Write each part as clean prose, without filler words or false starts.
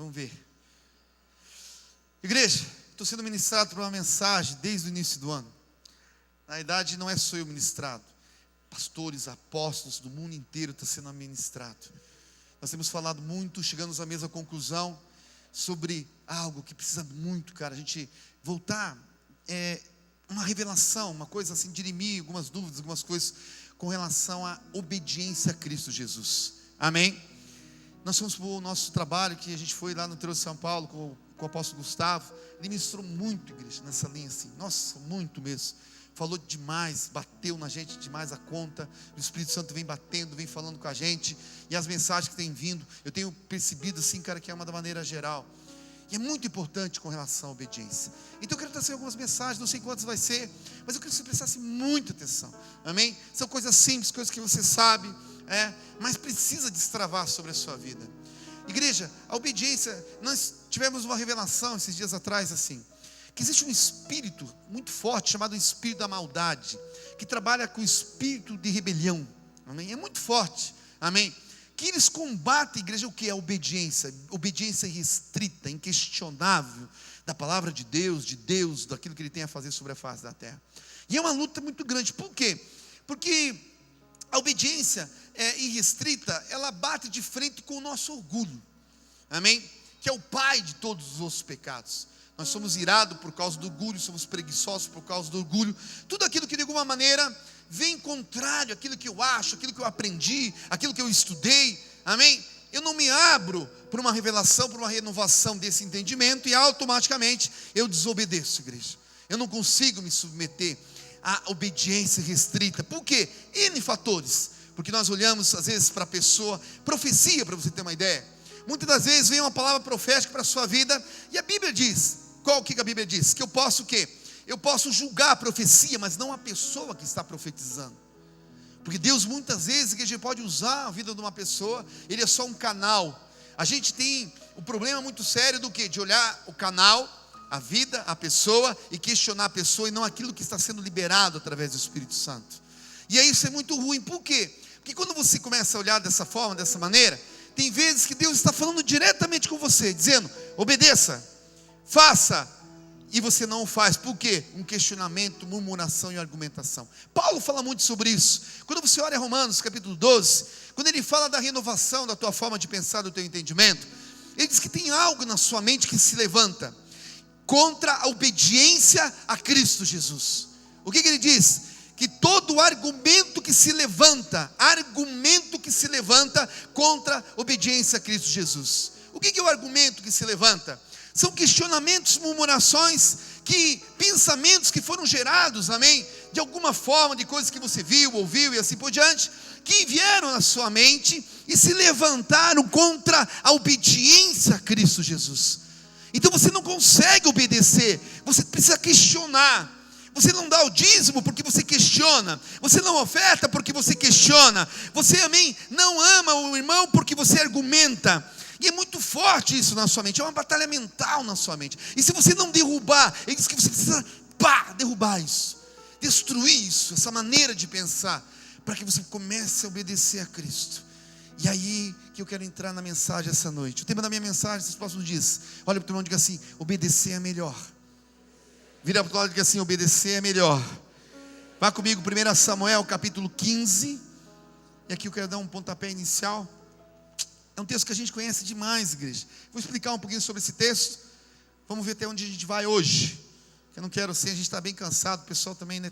vamos ver. Igreja, estou sendo ministrado por uma mensagem desde o início do ano. Na verdade, não é só eu ministrado. Pastores, apóstolos do mundo inteiro estão sendo ministrado. Nós temos falado muito, chegamos à mesma conclusão sobre algo que precisa muito, cara, a gente voltar, uma revelação, uma coisa assim, dirimir algumas dúvidas, algumas coisas com relação à obediência a Cristo Jesus. Amém? Nós fomos para o nosso trabalho, que a gente foi lá no interior de São Paulo com o apóstolo Gustavo. Ele ministrou muito, igreja, nessa linha assim, nossa, muito mesmo. Falou demais, bateu na gente demais a conta. O Espírito Santo vem batendo, vem falando com a gente. E as mensagens que têm vindo, eu tenho percebido assim, cara, que é uma da maneira geral. E é muito importante com relação à obediência. Então eu quero trazer algumas mensagens, não sei quantas vai ser, mas eu quero que você prestasse muita atenção. Amém? São coisas simples, coisas que você sabe, mas precisa destravar sobre a sua vida. Igreja, a obediência, nós tivemos uma revelação esses dias atrás assim, que existe um espírito muito forte, chamado espírito da maldade, que trabalha com o espírito de rebelião. Amém? É muito forte. Amém? Que eles combatem, igreja, o que é obediência? Obediência restrita, inquestionável, da palavra de Deus, daquilo que Ele tem a fazer sobre a face da terra. E é uma luta muito grande. Por quê? Porque a obediência irrestrita, ela bate de frente com o nosso orgulho. Amém? Que é o pai de todos os outros pecados. Nós somos irados por causa do orgulho, somos preguiçosos por causa do orgulho. Tudo aquilo que de alguma maneira vem contrário àquilo que eu acho, aquilo que eu aprendi, aquilo que eu estudei. Amém? Eu não me abro por uma revelação, por uma renovação desse entendimento, e automaticamente eu desobedeço, igreja. Eu não consigo me submeter à obediência restrita. Por quê? N fatores. Porque nós olhamos às vezes para a pessoa, profecia, para você ter uma ideia. Muitas das vezes vem uma palavra profética para a sua vida, e a Bíblia diz, qual que a Bíblia diz? Que eu posso o quê? Eu posso julgar a profecia, mas não a pessoa que está profetizando. Porque Deus muitas vezes, que a gente pode usar a vida de uma pessoa, Ele é só um canal. A gente tem o problema muito sério do quê? De olhar o canal, a vida, a pessoa, e questionar a pessoa, e não aquilo que está sendo liberado através do Espírito Santo. E aí isso é muito ruim. Por quê? Porque quando você começa a olhar dessa forma, dessa maneira, tem vezes que Deus está falando diretamente com você, dizendo, obedeça, faça, e você não o faz. Por quê? Um questionamento, murmuração e argumentação. Paulo fala muito sobre isso. Quando você olha Romanos capítulo 12, quando ele fala da renovação da tua forma de pensar, do teu entendimento, ele diz que tem algo na sua mente que se levanta contra a obediência a Cristo Jesus. O que ele diz? Que todo argumento que se levanta contra a obediência a Cristo Jesus. O que é o argumento que se levanta? São questionamentos, murmurações, pensamentos que foram gerados, amém? De alguma forma, de coisas que você viu, ouviu e assim por diante, que vieram na sua mente e se levantaram contra a obediência a Cristo Jesus. Então você não consegue obedecer, você precisa questionar. Você não dá o dízimo porque você questiona. Você não oferta porque você questiona. Você, amém, não ama o irmão porque você argumenta. E é muito forte isso na sua mente. É uma batalha mental na sua mente. E se você não derrubar, ele diz que você precisa derrubar isso, destruir isso, essa maneira de pensar, para que você comece a obedecer a Cristo. E aí que eu quero entrar na mensagem essa noite. O tema da minha mensagem esses próximos dias, olha para o teu irmão e diga assim: obedecer é melhor. Vira para o lado e diga assim: obedecer é melhor. Vá comigo, 1 Samuel capítulo 15. E aqui eu quero dar um pontapé inicial. É um texto que a gente conhece demais, igreja. Vou explicar um pouquinho sobre esse texto. Vamos ver até onde a gente vai hoje. Eu não quero assim, a gente está bem cansado. O pessoal também, né,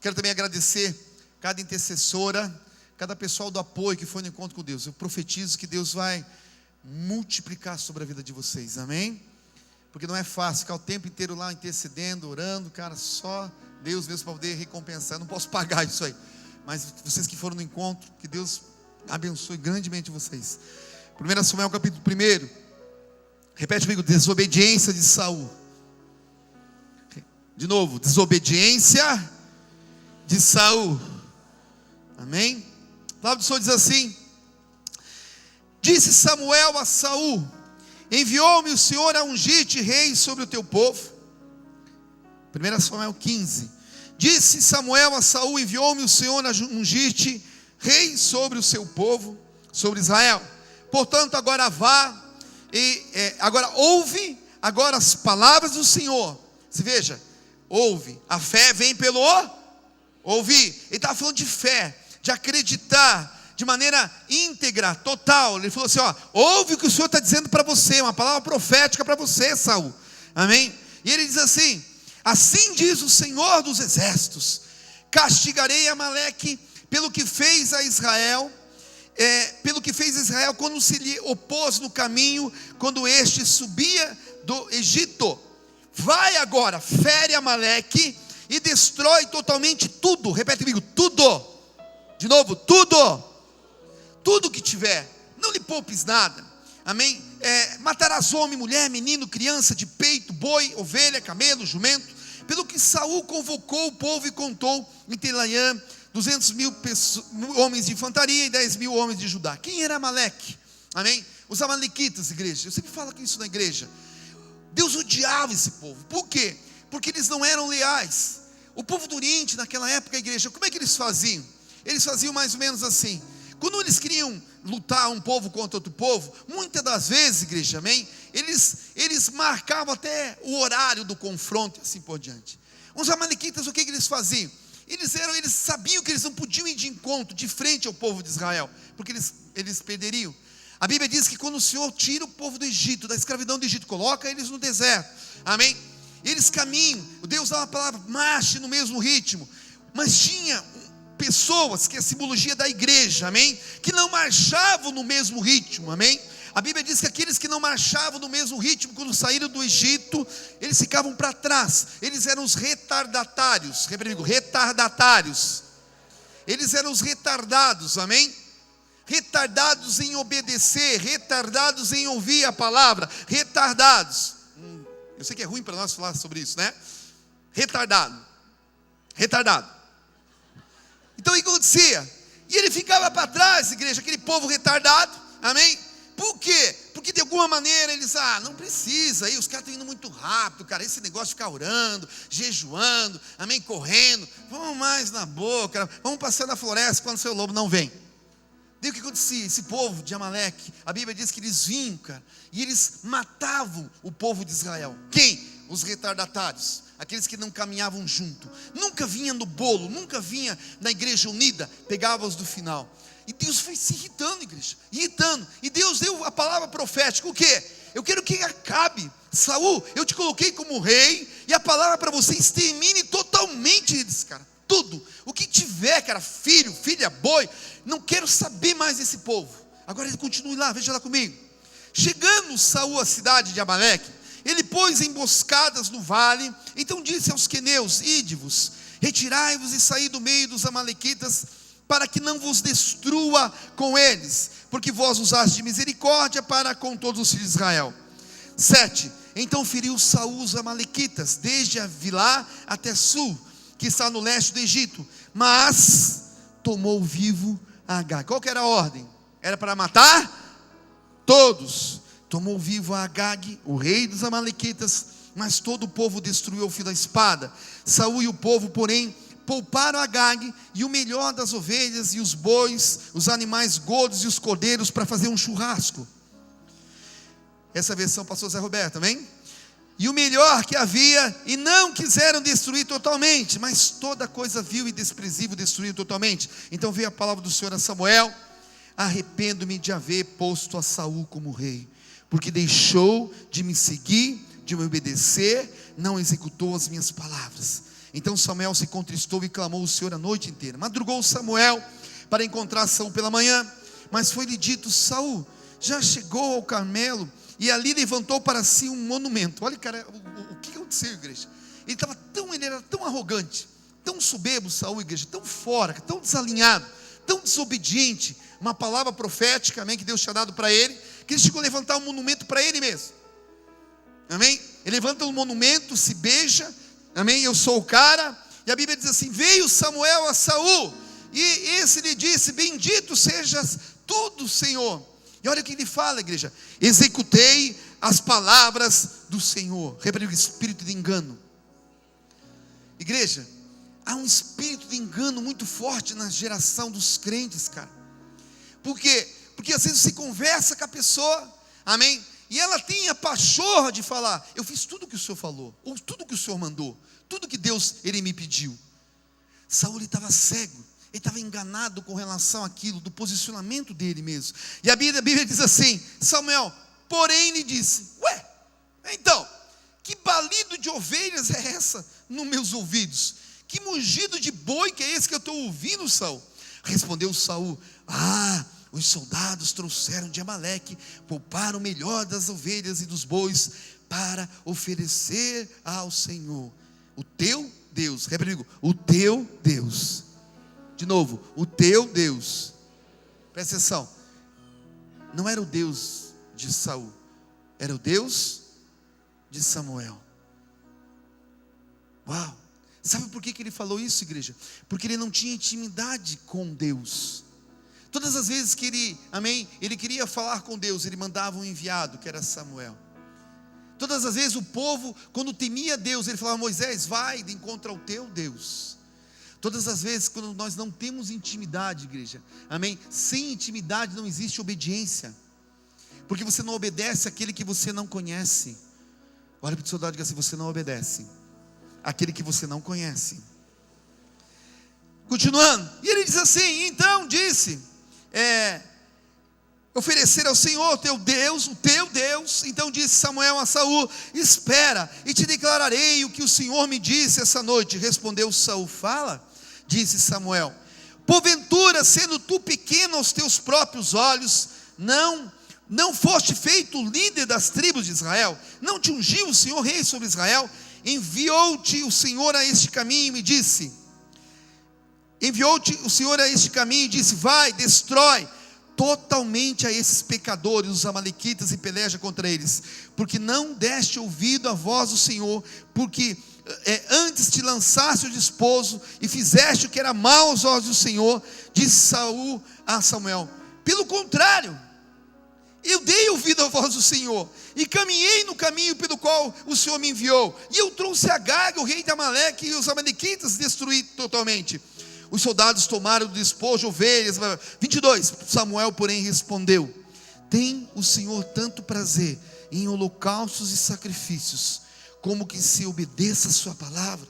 Quero também agradecer cada intercessora, cada pessoal do apoio que foi no encontro com Deus. Eu profetizo que Deus vai multiplicar sobre a vida de vocês, amém? Porque não é fácil ficar o tempo inteiro lá intercedendo, orando, cara, só Deus mesmo para poder recompensar. Eu não posso pagar isso aí, mas vocês que foram no encontro, que Deus abençoe grandemente vocês. 1 Samuel capítulo 1, repete comigo: desobediência de Saul. De novo, desobediência de Saul, amém? A palavra do Senhor diz assim: disse Samuel a Saul: enviou-me o Senhor a ungir-te rei sobre o teu povo. 1 Samuel 15, disse Samuel a Saul: enviou-me o Senhor a ungir-te rei sobre o seu povo, sobre Israel. Portanto agora vá e Agora ouve agora as palavras do Senhor. Se veja, ouve. A fé vem pelo ouvir. Ele estava falando de fé, de acreditar de maneira íntegra, total. Ele falou assim, ouve o que o Senhor está dizendo para você, uma palavra profética para você, Saul. Amém? E ele diz assim: assim diz o Senhor dos exércitos: castigarei Amaleque pelo que fez a Israel, quando se lhe opôs no caminho, quando este subia do Egito. Vai agora, fere Amaleque e destrói totalmente tudo. Repete comigo, tudo. De novo, tudo que tiver, não lhe poupes nada. Amém? Matarás homem, mulher, menino, criança, de peito, boi, ovelha, camelo, jumento. Pelo que Saul convocou o povo e contou em Telaiã 200.000 homens de infantaria e 10.000 homens de Judá. Quem era Amaleque? Amém? Os amalequitas, igreja. Eu sempre falo isso na igreja. Deus odiava esse povo. Por quê? Porque eles não eram leais. O povo do Oriente, naquela época, a igreja, como é que eles faziam? Eles faziam mais ou menos assim. Quando eles queriam lutar um povo contra outro povo, muitas das vezes, igreja, amém? Eles marcavam até o horário do confronto e assim por diante. Os amalequitas, o que eles faziam? Eles sabiam que eles não podiam ir de encontro, de frente ao povo de Israel, porque eles perderiam. A Bíblia diz que quando o Senhor tira o povo do Egito, da escravidão do Egito, coloca eles no deserto, amém? Eles caminham, Deus dá uma palavra, marche no mesmo ritmo, mas tinha pessoas, que é a simbologia da igreja, amém? Que não marchavam no mesmo ritmo, amém? A Bíblia diz que aqueles que não marchavam no mesmo ritmo, quando saíram do Egito, eles ficavam para trás. Eles eram os retardatários. Repita comigo, retardatários. Eles eram os retardados, amém? Retardados em obedecer, retardados em ouvir a palavra, retardados. Eu sei que é ruim para nós falar sobre isso, né? Retardado. Então o que acontecia? E ele ficava para trás, igreja, aquele povo retardado, amém? Por quê? Porque de alguma maneira eles, não precisa, aí os caras estão indo muito rápido, cara, esse negócio de ficar orando, jejuando, amém, correndo, vamos mais na boca, vamos passar na floresta quando o seu lobo não vem. Daí o que acontecia? Esse povo de Amaleque, a Bíblia diz que eles vinham, cara, e eles matavam o povo de Israel. Quem? Os retardatários, aqueles que não caminhavam junto, nunca vinha no bolo, nunca vinha na igreja unida, pegava-os do final. E Deus foi se irritando, igreja, irritando. E Deus deu a palavra profética, o quê? Eu quero que acabe. Saul, eu te coloquei como rei, e a palavra para você extermine totalmente eles, cara. Tudo, o que tiver, cara, filho, filha, boi, não quero saber mais desse povo. Agora ele continue lá, veja lá comigo. Chegando Saul à cidade de Amaleque, ele pôs emboscadas no vale. Então disse aos queneus: ide-vos, retirai-vos e saí do meio dos amalequitas, para que não vos destrua com eles, porque vós usaste de misericórdia para com todos os filhos de Israel. 7. Então feriu Saul os amalequitas, desde Avilá até Sul, que está no leste do Egito, mas tomou vivo a Agag. Qual que era a ordem? Era para matar todos. Tomou vivo a Agag, o rei dos amalequitas, mas todo o povo destruiu ao fio da espada. Saul e o povo, porém, pouparam Agag e o melhor das ovelhas e os bois, os animais gordos e os cordeiros, para fazer um churrasco. Essa versão passou Zé Roberto, amém? E o melhor que havia, e não quiseram destruir totalmente, mas toda coisa vil e desprezível destruíram totalmente. Então veio a palavra do Senhor a Samuel: arrependo-me de haver posto a Saul como rei, porque deixou de me seguir, de me obedecer, não executou as minhas palavras. Então Samuel se contristou e clamou ao Senhor a noite inteira. Madrugou Samuel para encontrar Saul pela manhã, mas foi-lhe dito: Saul já chegou ao Carmelo e ali levantou para si um monumento. Olha, cara, o que aconteceu, igreja? Ele era tão arrogante, tão soberbo, Saul, igreja, tão fora, tão desalinhado, tão desobediente. Uma palavra profética, amém, que Deus tinha dado para ele, que ele chegou a levantar um monumento para ele mesmo, amém? Ele levanta um monumento, se beija, amém? Eu sou o cara. E a Bíblia diz assim: veio Samuel a Saul, e esse lhe disse: bendito sejas tu do Senhor. E olha o que ele fala, igreja: executei as palavras do Senhor. Repare o espírito de engano. Igreja, há um espírito de engano muito forte na geração dos crentes, cara. Por quê? Porque às vezes você conversa com a pessoa, amém? e ela tem a pachorra de falar: eu fiz tudo o que o Senhor falou, ou tudo que o Senhor mandou, tudo que Deus, Ele me pediu. Saul estava cego, ele estava enganado com relação àquilo, do posicionamento dele mesmo. E a Bíblia diz assim: Samuel, porém, lhe disse: ué, então, que balido de ovelhas é essa nos meus ouvidos? Que mugido de boi que é esse que eu estou ouvindo, Saul? Respondeu Saul: os soldados trouxeram de Amaleque, pouparam o melhor das ovelhas e dos bois, para oferecer ao Senhor, o teu Deus. Repete comigo: o teu Deus. De novo: o teu Deus. Presta atenção, não era o Deus de Saul, era o Deus de Samuel. Uau! Sabe por que ele falou isso, igreja? Porque ele não tinha intimidade com Deus. Todas as vezes que ele queria falar com Deus, ele mandava um enviado, que era Samuel. Todas as vezes o povo, quando temia Deus, ele falava: Moisés, vai de encontro ao teu Deus. Todas as vezes quando nós não temos intimidade, igreja, amém? Sem intimidade não existe obediência, porque você não obedece àquele que você não conhece. Olha para o seu lado e diga assim: você não obedece àquele que você não conhece. Continuando, e ele diz assim: então disse, oferecer ao Senhor teu Deus, o teu Deus. Então disse Samuel a Saul: espera, e te declararei o que o Senhor me disse essa noite. Respondeu Saul: fala. Disse Samuel: porventura, sendo tu pequeno aos teus próprios olhos, não foste feito líder das tribos de Israel? Não te ungiu o Senhor rei sobre Israel? Enviou-te o Senhor a este caminho e disse: vai, destrói totalmente a esses pecadores, os amalequitas, e peleja contra eles, porque não deste ouvido à voz do Senhor, porque antes te lançaste o desposo e fizeste o que era mal aos olhos do Senhor. Disse Saul a Samuel: pelo contrário, eu dei ouvido à voz do Senhor, e caminhei no caminho pelo qual o Senhor me enviou, e eu trouxe Agag, o rei de Amaleque, e os amalequitas destruí totalmente. Os soldados tomaram do despojo ovelhas. 22, Samuel porém respondeu: tem o Senhor tanto prazer em holocaustos e sacrifícios, como que se obedeça a sua palavra?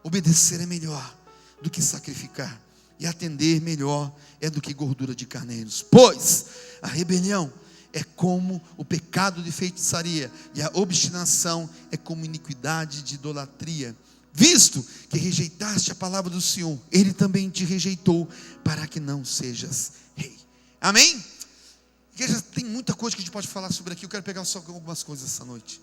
Obedecer é melhor do que sacrificar, e atender melhor é do que gordura de carneiros. Pois a rebelião é como o pecado de feitiçaria, e a obstinação é como iniquidade de idolatria. Visto que rejeitaste a palavra do Senhor, Ele também te rejeitou, para que não sejas rei. Amém? Igreja, tem muita coisa que a gente pode falar sobre aqui. Eu quero pegar só algumas coisas essa noite.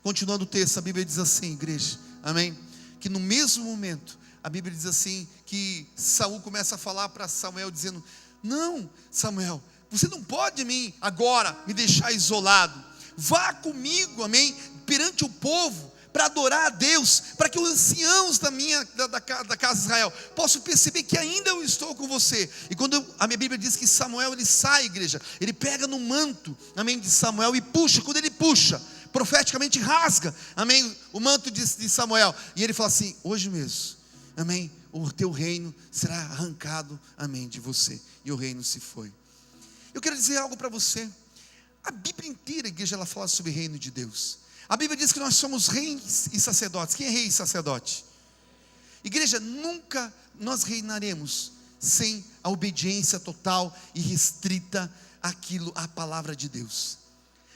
Continuando o texto, a Bíblia diz assim, igreja, amém? Que no mesmo momento, a Bíblia diz assim, que Saul começa a falar para Samuel, dizendo: não, Samuel, você não pode agora me deixar isolado. Vá comigo, amém, perante o povo, para adorar a Deus, para que os anciãos da casa de Israel possam perceber que ainda eu estou com você. E quando a minha Bíblia diz que Samuel, ele sai, igreja, ele pega no manto, amém, de Samuel e puxa. Quando ele puxa, profeticamente rasga, amém, o manto de Samuel, e ele fala assim: hoje mesmo, amém, o teu reino será arrancado, amém, de você. E o reino se foi. Eu quero dizer algo para você. A Bíblia inteira, igreja, ela fala sobre o reino de Deus. A Bíblia diz que nós somos reis e sacerdotes. Quem é rei e sacerdote? Igreja, nunca nós reinaremos sem a obediência total e restrita à palavra de Deus.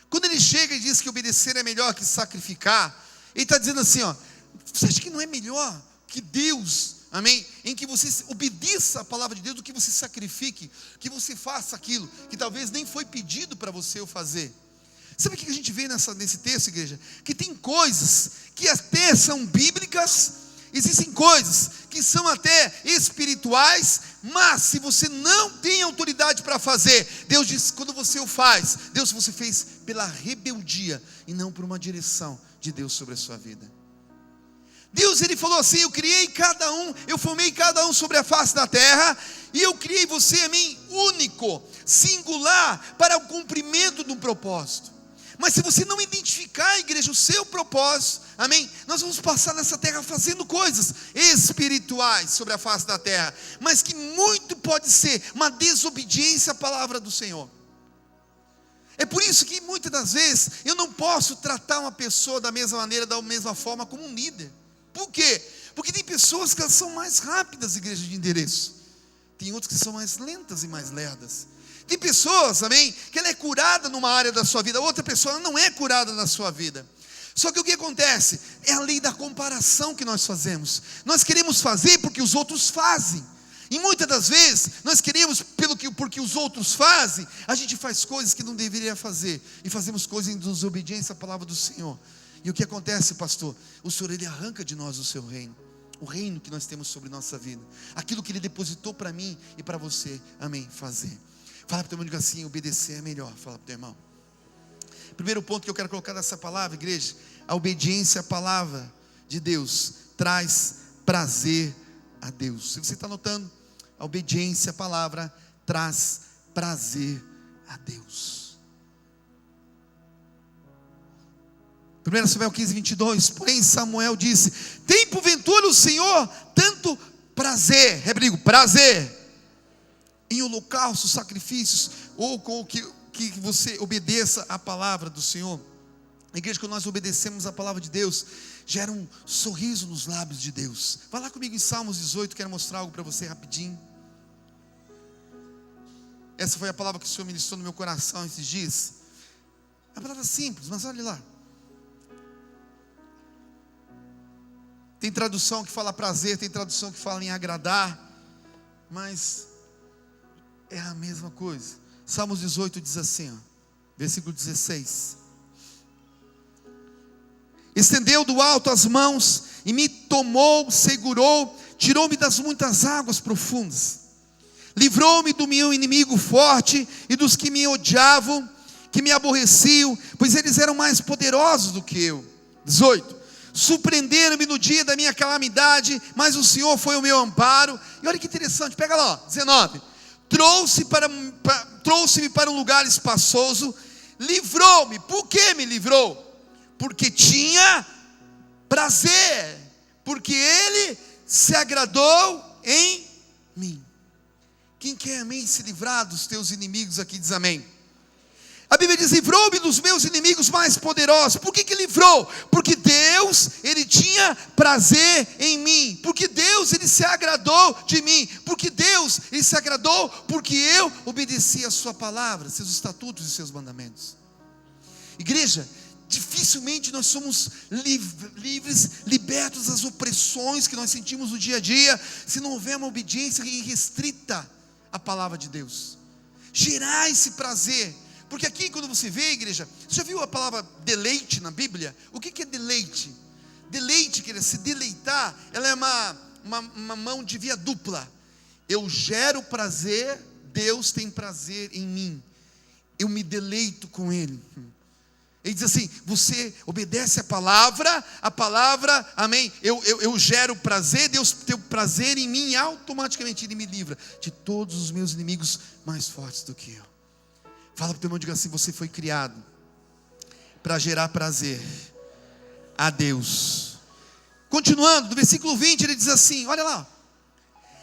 Quando ele chega e diz que obedecer é melhor que sacrificar, ele está dizendo assim, você acha que não é melhor que Deus, amém, em que você obedeça a palavra de Deus, do que você sacrifique, que você faça aquilo que talvez nem foi pedido para você eu fazer? Sabe o que a gente vê nesse texto, igreja? Que tem coisas que até são bíblicas, existem coisas que são até espirituais, mas se você não tem autoridade para fazer, Deus diz, quando você o faz, Deus, você fez pela rebeldia e não por uma direção de Deus sobre a sua vida. Deus, ele falou assim: eu criei cada um, eu formei cada um sobre a face da terra, e eu criei você, amém, único, singular, para o cumprimento de um propósito. Mas se você não identificar, igreja, o seu propósito, amém, nós vamos passar nessa terra fazendo coisas espirituais sobre a face da terra, mas que muito pode ser uma desobediência à palavra do Senhor. É por isso que muitas das vezes eu não posso tratar uma pessoa da mesma maneira, da mesma forma como um líder. Por quê? Porque tem pessoas que elas são mais rápidas, igreja de endereço. Tem outras que são mais lentas e mais lerdas. Tem pessoas, amém, que ela é curada numa área da sua vida, outra pessoa não é curada na sua vida. Só que o que acontece? É a lei da comparação que nós fazemos. Nós queremos fazer porque os outros fazem. E muitas das vezes, nós queremos, porque os outros fazem, a gente faz coisas que não deveria fazer. E fazemos coisas em desobediência à palavra do Senhor. E o que acontece, pastor? O Senhor, Ele arranca de nós o seu reino. O reino que nós temos sobre nossa vida. Aquilo que Ele depositou para mim e para você, amém, fazer. Fala para o teu irmão, diga assim, obedecer é melhor. Fala para o teu irmão. Primeiro ponto que eu quero colocar nessa palavra, igreja: a obediência à palavra de Deus traz prazer a Deus. Se você está notando, a obediência à palavra traz prazer a Deus. 1 Samuel 15, 22. Porém Samuel disse: tem porventura o Senhor tanto prazer, rebrigo, prazer, em holocaustos, sacrifícios, ou com o que você obedeça a palavra do Senhor? A igreja, quando nós obedecemos a palavra de Deus, gera um sorriso nos lábios de Deus. Vai lá comigo em Salmos 18, quero mostrar algo para você rapidinho. Essa foi a palavra que o Senhor ministrou no meu coração esses dias. É uma palavra simples, mas olha lá. Tem tradução que fala prazer, tem tradução que fala em agradar, mas é a mesma coisa. Salmos 18 diz assim, ó, versículo 16: estendeu do alto as mãos e me tomou, segurou, tirou-me das muitas águas profundas, livrou-me do meu inimigo forte e dos que me odiavam, que me aborreciam, pois eles eram mais poderosos do que eu. 18: surpreenderam-me no dia da minha calamidade, mas o Senhor foi o meu amparo. E olha que interessante, pega lá, ó, 19: trouxe-me para um lugar espaçoso, livrou-me. Por que me livrou? Porque tinha prazer, porque Ele se agradou em mim. Quem quer, amém, se livrar dos teus inimigos aqui, diz amém. A Bíblia diz: livrou-me dos meus inimigos mais poderosos. Por que livrou? Porque Deus, Ele tinha prazer em mim. Porque Deus, Ele se agradou de mim. Porque Deus, Ele se agradou porque eu obedeci a sua palavra, seus estatutos e seus mandamentos. Igreja, dificilmente nós somos livres, libertos das opressões que nós sentimos no dia a dia, se não houver uma obediência irrestrita à palavra de Deus. Gerar esse prazer. Porque aqui, quando você vê, igreja, você já viu a palavra deleite na Bíblia? O que é deleite? Deleite, quer dizer, se deleitar, ela é uma mão de via dupla. Eu gero prazer, Deus tem prazer em mim, eu me deleito com Ele. Ele diz assim: você obedece a palavra, amém, eu gero prazer, Deus tem prazer em mim, e automaticamente Ele me livra de todos os meus inimigos mais fortes do que eu. Fala para o teu irmão, diga assim: você foi criado para gerar prazer a Deus. Continuando, no versículo 20 ele diz assim, olha lá: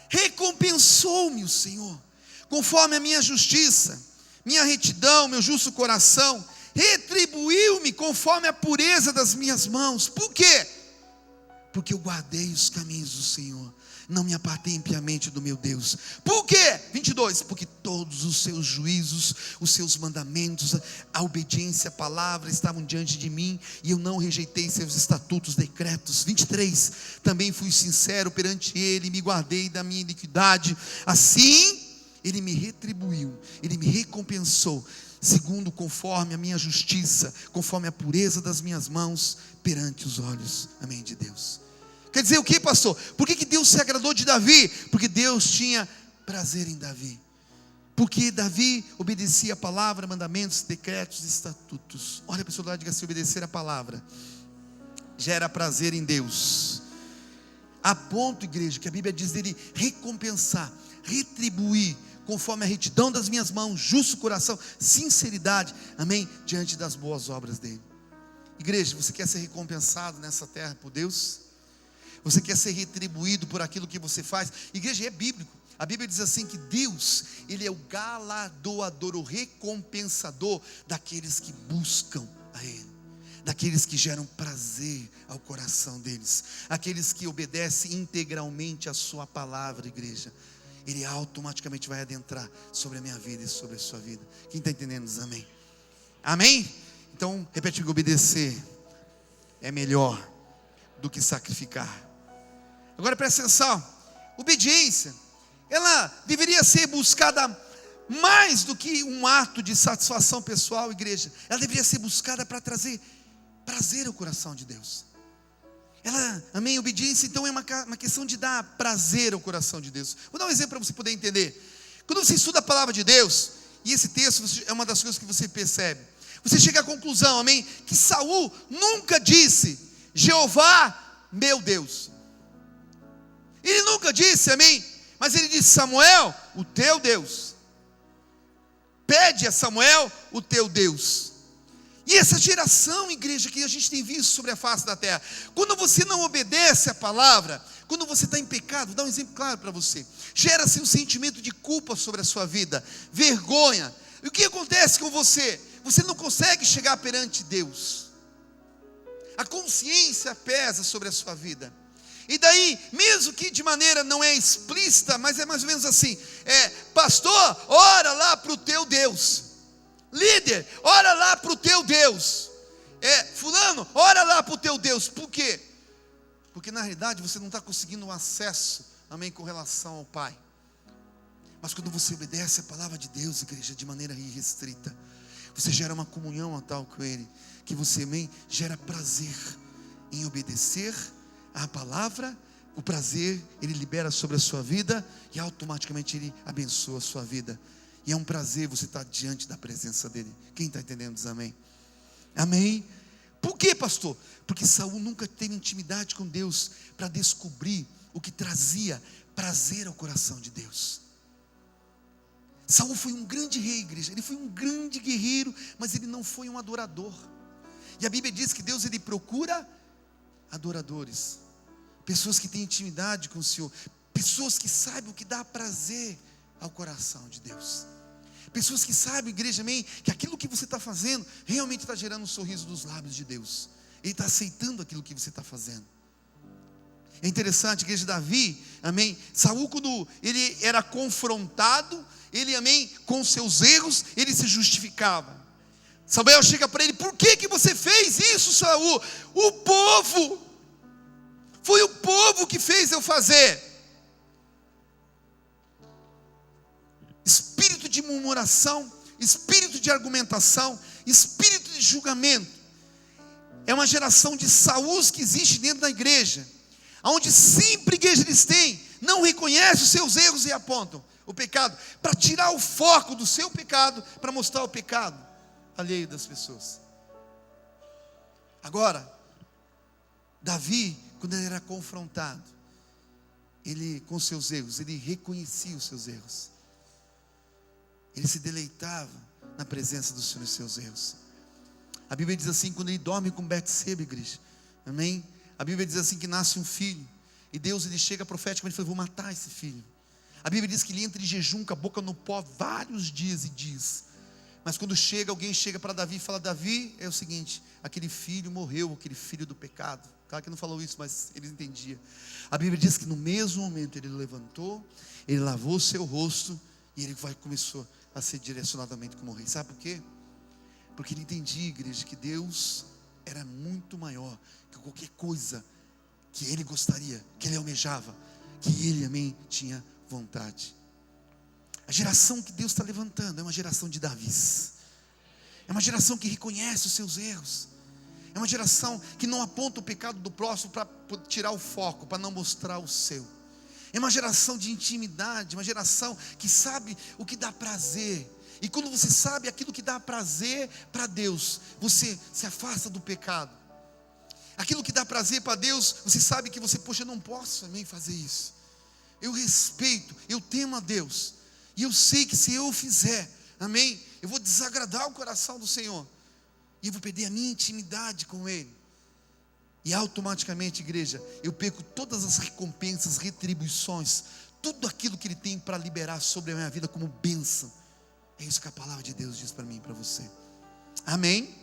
recompensou-me o Senhor, conforme a minha justiça, minha retidão, meu justo coração, retribuiu-me conforme a pureza das minhas mãos. Por quê? Porque eu guardei os caminhos do Senhor, não me apartei impiamente do meu Deus. Por quê? 22, porque todos os seus juízos, os seus mandamentos, a obediência à palavra estavam diante de mim, e eu não rejeitei seus estatutos, decretos. 23, também fui sincero perante Ele, me guardei da minha iniquidade. Assim Ele me retribuiu, Ele me recompensou, segundo conforme a minha justiça, conforme a pureza das minhas mãos perante os olhos, amém, de Deus. Quer dizer o que, pastor? Por que Deus se agradou de Davi? Porque Deus tinha prazer em Davi. Porque Davi obedecia a palavra, mandamentos, decretos, estatutos. Olha a pessoa lá, diga assim: obedecer a palavra gera prazer em Deus. A ponto, igreja, que a Bíblia diz dele recompensar, retribuir, conforme a retidão das minhas mãos, justo coração, sinceridade, amém, diante das boas obras dele. Igreja, você quer ser recompensado nessa terra por Deus? Você quer ser retribuído por aquilo que você faz? Igreja, é bíblico. A Bíblia diz assim que Deus, Ele é o galardoador, o recompensador daqueles que buscam a Ele, daqueles que geram prazer ao coração deles, aqueles que obedecem integralmente a sua palavra, igreja. Ele automaticamente vai adentrar sobre a minha vida e sobre a sua vida. Quem está entendendo diz amém? Amém? Então, repete comigo: obedecer é melhor do que sacrificar. Agora presta atenção, obediência, ela deveria ser buscada mais do que um ato de satisfação pessoal, igreja. Ela deveria ser buscada para trazer prazer ao coração de Deus. Amém? Obediência então é uma questão de dar prazer ao coração de Deus. Vou dar um exemplo para você poder entender. Quando você estuda a palavra de Deus, e esse texto é uma das coisas que você percebe, você chega à conclusão, amém, que Saul nunca disse: Jeová, meu Deus. Ele nunca disse, amém, mas ele disse: Samuel, o teu Deus. Pede a Samuel o teu Deus. E essa geração, igreja, que a gente tem visto sobre a face da terra, quando você não obedece a palavra, quando você está em pecado, vou dar um exemplo claro para você, gera-se um sentimento de culpa sobre a sua vida, vergonha. E o que acontece com você? Você não consegue chegar perante Deus, a consciência pesa sobre a sua vida. E daí, mesmo que de maneira não é explícita, mas é mais ou menos assim: pastor, ora lá para o teu Deus. Líder, ora lá para o teu Deus. Fulano, ora lá para o teu Deus. Por quê? Porque na realidade você não está conseguindo um acesso, amém, com relação ao Pai. Mas quando você obedece a palavra de Deus, igreja, de maneira irrestrita, você gera uma comunhão a tal com Ele, que você, amém, gera prazer em obedecer a palavra. O prazer Ele libera sobre a sua vida, e automaticamente Ele abençoa a sua vida. E é um prazer você estar diante da presença dEle. Quem está entendendo diz amém? Amém? Por quê, pastor? Porque Saul nunca teve intimidade com Deus para descobrir o que trazia prazer ao coração de Deus. Saul foi um grande rei, igreja. Ele foi um grande guerreiro, mas ele não foi um adorador. E a Bíblia diz que Deus, Ele procura adoradores, pessoas que têm intimidade com o Senhor, pessoas que sabem o que dá prazer ao coração de Deus, pessoas que sabem, igreja, amém, que aquilo que você está fazendo realmente está gerando um sorriso dos lábios de Deus. Ele está aceitando aquilo que você está fazendo. É interessante, igreja, Davi, amém, Saul, quando ele era confrontado, ele, amém, com seus erros, ele se justificava. Samuel chega para ele: por que você fez isso, Saul? Foi o povo que fez eu fazer. Espírito de murmuração, espírito de argumentação, espírito de julgamento. É uma geração de Saúls que existe dentro da igreja, onde sempre, igreja, eles têm, não reconhecem os seus erros e apontam o pecado, para tirar o foco do seu pecado, para mostrar o pecado alheio das pessoas. Agora, Davi, quando ele era confrontado, ele com seus erros, ele reconhecia os seus erros, ele se deleitava na presença do Senhor e seus erros. A Bíblia diz assim, quando ele dorme com Betseba, igreja, amém? A Bíblia diz assim que nasce um filho, e Deus, ele chega profeticamente e fala: vou matar esse filho. A Bíblia diz que ele entra em jejum, com a boca no pó, vários dias e dias. Mas quando alguém chega para Davi e fala: Davi, é o seguinte, aquele filho morreu, aquele filho do pecado. Claro que não falou isso, mas ele entendia. A Bíblia diz que no mesmo momento ele levantou, ele lavou o seu rosto, e ele começou a ser direcionadamente como rei. Sabe por quê? Porque ele entendia, igreja, que Deus era muito maior que qualquer coisa que ele gostaria, que ele almejava, que ele, amém, tinha vontade. A geração que Deus está levantando é uma geração de Davis, é uma geração que reconhece os seus erros, é uma geração que não aponta o pecado do próximo para tirar o foco, para não mostrar o seu. É uma geração de intimidade, uma geração que sabe o que dá prazer. E quando você sabe aquilo que dá prazer para Deus, você se afasta do pecado. Aquilo que dá prazer para Deus, você sabe que você, poxa, eu não posso também fazer isso. Eu respeito, eu temo a Deus, e eu sei que se eu fizer, amém, eu vou desagradar o coração do Senhor, e eu vou perder a minha intimidade com Ele. E automaticamente, igreja, eu perco todas as recompensas, retribuições, tudo aquilo que Ele tem para liberar sobre a minha vida como bênção. É isso que a palavra de Deus diz para mim e para você. Amém?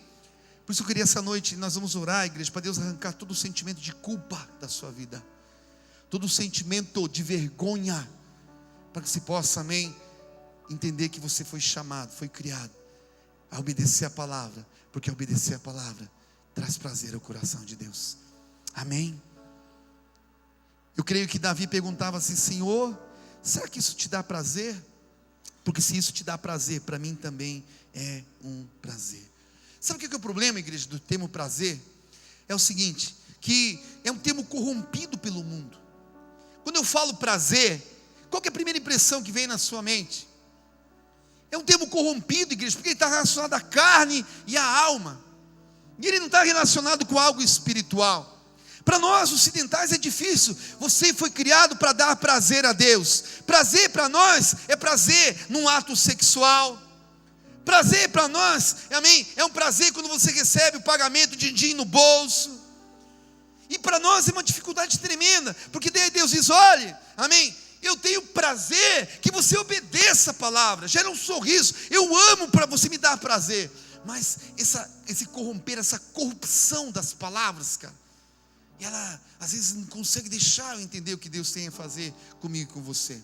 Por isso eu queria essa noite, nós vamos orar, igreja, para Deus arrancar todo o sentimento de culpa da sua vida, todo o sentimento de vergonha, para que você possa, amém, entender que você foi chamado, foi criado a obedecer a palavra, porque obedecer a palavra traz prazer ao coração de Deus. Amém? Eu creio que Davi perguntava assim: Senhor, será que isso te dá prazer? Porque se isso te dá prazer, para mim também é um prazer. Sabe o que é o problema, igreja, do termo prazer? É o seguinte, que é um termo corrompido pelo mundo. Quando eu falo prazer, qual que é a primeira impressão que vem na sua mente? É um termo corrompido, igreja, porque ele está relacionado à carne e à alma, e ele não está relacionado com algo espiritual. Para nós ocidentais é difícil. Você foi criado para dar prazer a Deus. Prazer para nós é prazer num ato sexual. Prazer para nós, amém, é um prazer quando você recebe o pagamento de din no bolso. E para nós é uma dificuldade tremenda, porque daí Deus diz: olhe, amém, eu tenho prazer que você obedeça a palavra. Gera um sorriso. Eu amo para você me dar prazer. Mas esse corromper, essa corrupção das palavras, cara, e ela às vezes não consegue deixar eu entender o que Deus tem a fazer comigo e com você.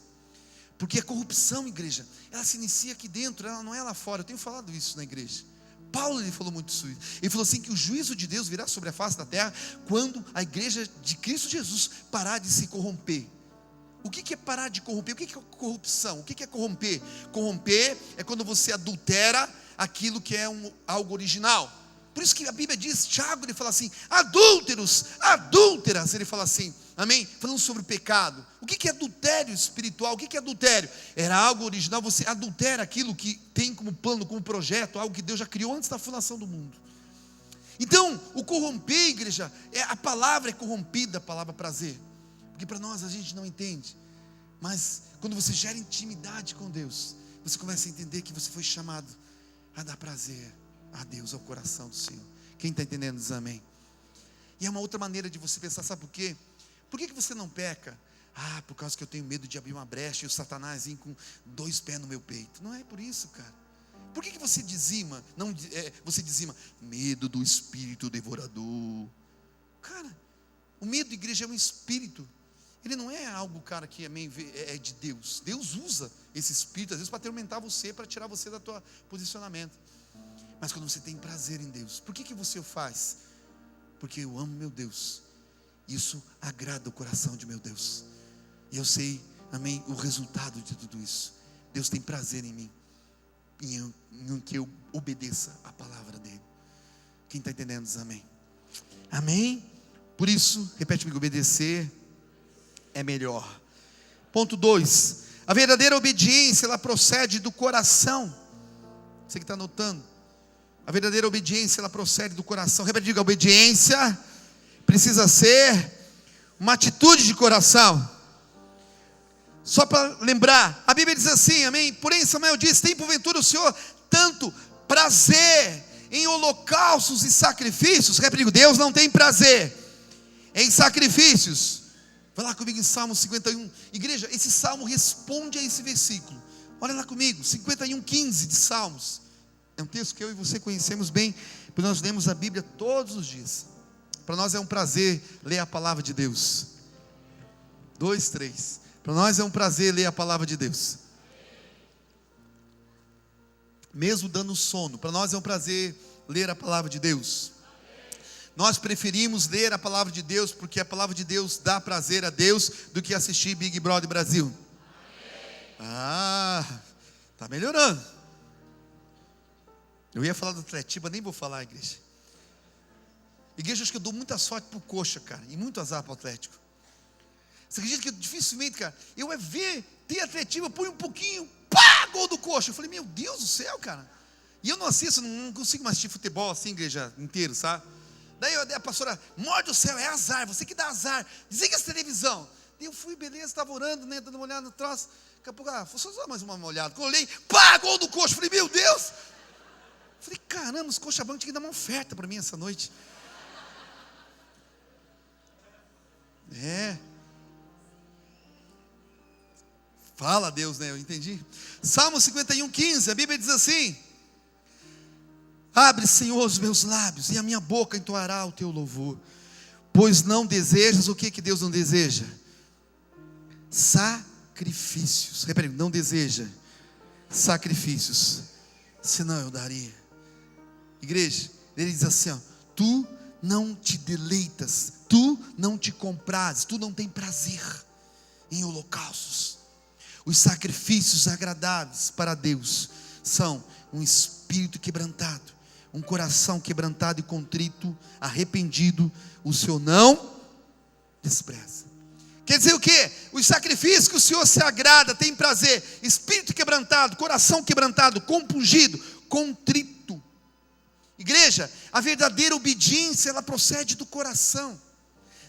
Porque a corrupção, igreja, ela se inicia aqui dentro, ela não é lá fora. Eu tenho falado isso na igreja. Paulo, ele falou muito isso. Ele falou assim, que o juízo de Deus virá sobre a face da terra quando a igreja de Cristo Jesus parar de se corromper. O que é parar de corromper? O que é corrupção? O que é corromper? Corromper é quando você adultera aquilo que é algo original. Por isso que a Bíblia diz, Tiago, ele fala assim: adúlteros, adúlteras, ele fala assim, amém? Falando sobre o pecado. O que é adultério espiritual? O que é adultério? Era algo original, você adultera aquilo que tem como plano, como projeto, algo que Deus já criou antes da fundação do mundo. Então, o corromper, igreja, a palavra é corrompida, a palavra prazer. Porque para nós a gente não entende. Mas quando você gera intimidade com Deus, você começa a entender que você foi chamado a dar prazer a Deus, ao coração do Senhor. Quem está entendendo diz amém. E é uma outra maneira de você pensar, sabe por quê? Por que você não peca? Por causa que eu tenho medo de abrir uma brecha e o Satanás vir com 2 pés no meu peito. Não é por isso, cara. Por que você dizima? Você dizima, medo do espírito devorador. Cara, o medo, igreja, é um espírito. Ele não é algo, cara, que é de Deus. Deus usa esse espírito, às vezes, para atormentar você, para tirar você do teu posicionamento. Mas quando você tem prazer em Deus, por que você o faz? Porque eu amo meu Deus. Isso agrada o coração de meu Deus. E eu sei, amém, o resultado de tudo isso. Deus tem prazer em mim, em que eu obedeça a palavra dele. Quem está entendendo diz amém. Amém? Por isso, repete comigo, obedecer é melhor. Ponto 2, a verdadeira obediência, ela procede do coração. Você que está anotando, a verdadeira obediência, ela procede do coração. Repete, diga, a obediência precisa ser uma atitude de coração. Só para lembrar, a Bíblia diz assim, amém? Porém Samuel diz, tem porventura o Senhor tanto prazer em holocaustos e sacrifícios? Repete, diga, Deus não tem prazer em sacrifícios. Vai lá comigo em Salmo 51. Igreja, esse salmo responde a esse versículo. Olha lá comigo, 51:15 de Salmos. É um texto que eu e você conhecemos bem, porque nós lemos a Bíblia todos os dias. Para nós é um prazer ler a palavra de Deus. 2, 3. Para nós é um prazer ler a palavra de Deus. Mesmo dando sono, para nós é um prazer ler a palavra de Deus. Nós preferimos ler a palavra de Deus, porque a palavra de Deus dá prazer a Deus, do que assistir Big Brother Brasil. Está melhorando. Eu ia falar do Atletiba, nem vou falar, igreja. Igreja, acho que eu dou muita sorte pro Coxa, cara, e muito azar pro Atlético. Você acredita que dificilmente, cara, eu ter Atletiba, põe um pouquinho, gol do Coxa. Eu falei, meu Deus do céu, cara. E eu não assisto, não consigo mais assistir futebol assim, igreja inteiro, sabe? Daí a pastora, morde o céu, é azar, você que dá azar, desliga essa televisão. Daí eu fui, beleza, estava orando, né, dando uma olhada no troço. Daqui a pouco, vou só dar mais uma olhada. Quando eu olhei, gol do Coxa. Eu falei, meu Deus. Eu falei, caramba, os Coxa Banco tinham que dar uma oferta para mim essa noite. Fala a Deus, né? Eu entendi. Salmo 51:15, a Bíblia diz assim: abre, Senhor, os meus lábios, e a minha boca entoará o teu louvor. Pois não desejas, o que Deus não deseja? Sacrifícios. Repare, não deseja sacrifícios, senão eu daria. Igreja, ele diz assim, ó: tu não te deleitas, tu não te comprazes, tu não tem prazer em holocaustos. Os sacrifícios agradáveis para Deus são um espírito quebrantado, um coração quebrantado e contrito, arrependido, o Senhor não despreza. Quer dizer o quê? Os sacrifícios que o Senhor se agrada, tem prazer: espírito quebrantado, coração quebrantado, compungido, contrito. Igreja, a verdadeira obediência, ela procede do coração.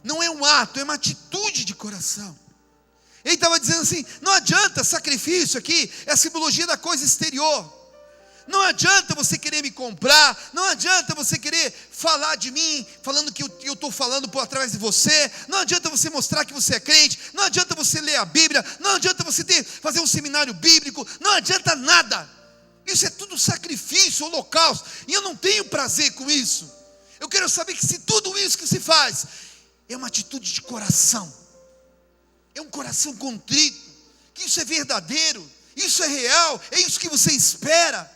Não é um ato, é uma atitude de coração. Ele estava dizendo assim: não adianta sacrifício aqui, é a simbologia da coisa exterior. Não adianta você querer me comprar, não adianta você querer falar de mim, falando que eu estou falando por através de você, não adianta você mostrar que você é crente, não adianta você ler a Bíblia, não adianta você fazer um seminário bíblico, não adianta nada. Isso é tudo sacrifício, holocausto, e eu não tenho prazer com isso. Eu quero saber que se tudo isso que se faz é uma atitude de coração, é um coração contrito, que isso é verdadeiro, isso é real, é isso que você espera.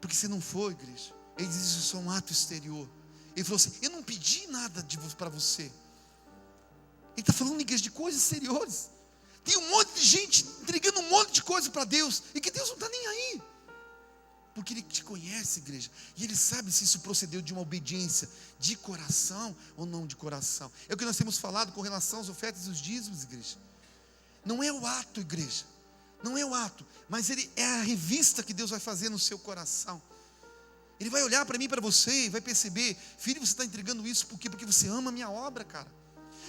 Porque se não for, igreja, ele diz: isso é um ato exterior. Ele falou assim: eu não pedi nada para você. Ele está falando, igreja, de coisas exteriores. Tem um monte de gente entregando um monte de coisa para Deus, e que Deus não está nem aí, porque Ele te conhece, igreja, e Ele sabe se isso procedeu de uma obediência de coração ou não de coração. É o que nós temos falado com relação às ofertas e os dízimos, igreja. Não é o ato, igreja, não é o ato, mas ele é a revista que Deus vai fazer no seu coração. Ele vai olhar para mim e para você e vai perceber: filho, você está entregando isso por quê? Porque você ama a minha obra, cara.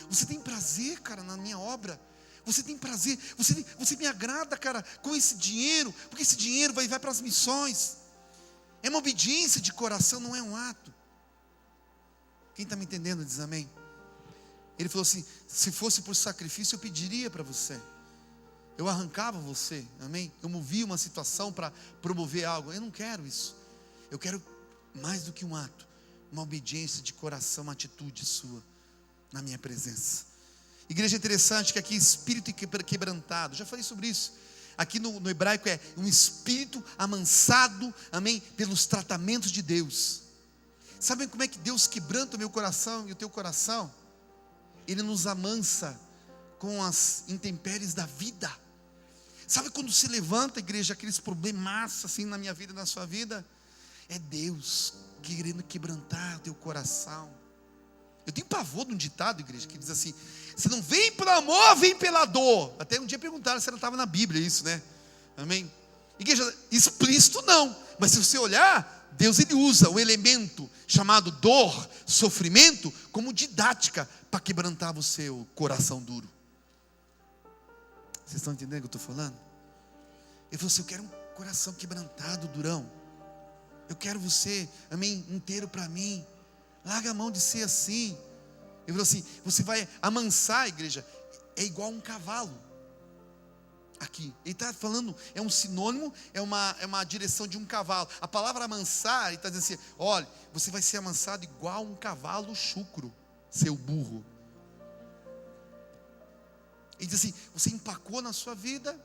Você tem prazer, cara, na minha obra. Você tem prazer, você me agrada, cara, com esse dinheiro, porque esse dinheiro vai para as missões. É uma obediência de coração, não é um ato. Quem está me entendendo diz amém. Ele falou assim: se fosse por sacrifício eu pediria para você, eu arrancava você, amém? Eu movia uma situação para promover algo. Eu não quero isso. Eu quero mais do que um ato, uma obediência de coração, uma atitude sua na minha presença. Igreja, é interessante que aqui espírito quebrantado, já falei sobre isso. Aqui no hebraico é um espírito amansado, amém, pelos tratamentos de Deus. Sabem como é que Deus quebranta o meu coração e o teu coração? Ele nos amansa com as intempéries da vida. Sabe quando se levanta, igreja, aqueles problemas assim na minha vida e na sua vida? É Deus querendo quebrantar o teu coração. Eu tenho pavor de um ditado, igreja, que diz assim: você não vem pelo amor, vem pela dor. Até um dia perguntaram se ela estava na Bíblia, isso, né? Amém? Igreja, explícito não, mas se você olhar, Deus ele usa o elemento chamado dor, sofrimento, como didática para quebrantar o seu coração duro. Vocês estão entendendo o que eu estou falando? Ele falou assim: eu quero um coração quebrantado, durão. Eu quero você, amém, inteiro para mim. Larga a mão de ser assim. Ele falou assim: você vai amansar, igreja, é igual um cavalo. Aqui, ele está falando, é um sinônimo, é uma direção de um cavalo. A palavra amansar, ele está dizendo assim: olha, você vai ser amansado igual um cavalo chucro, seu burro. Ele diz assim: você empacou na sua vida,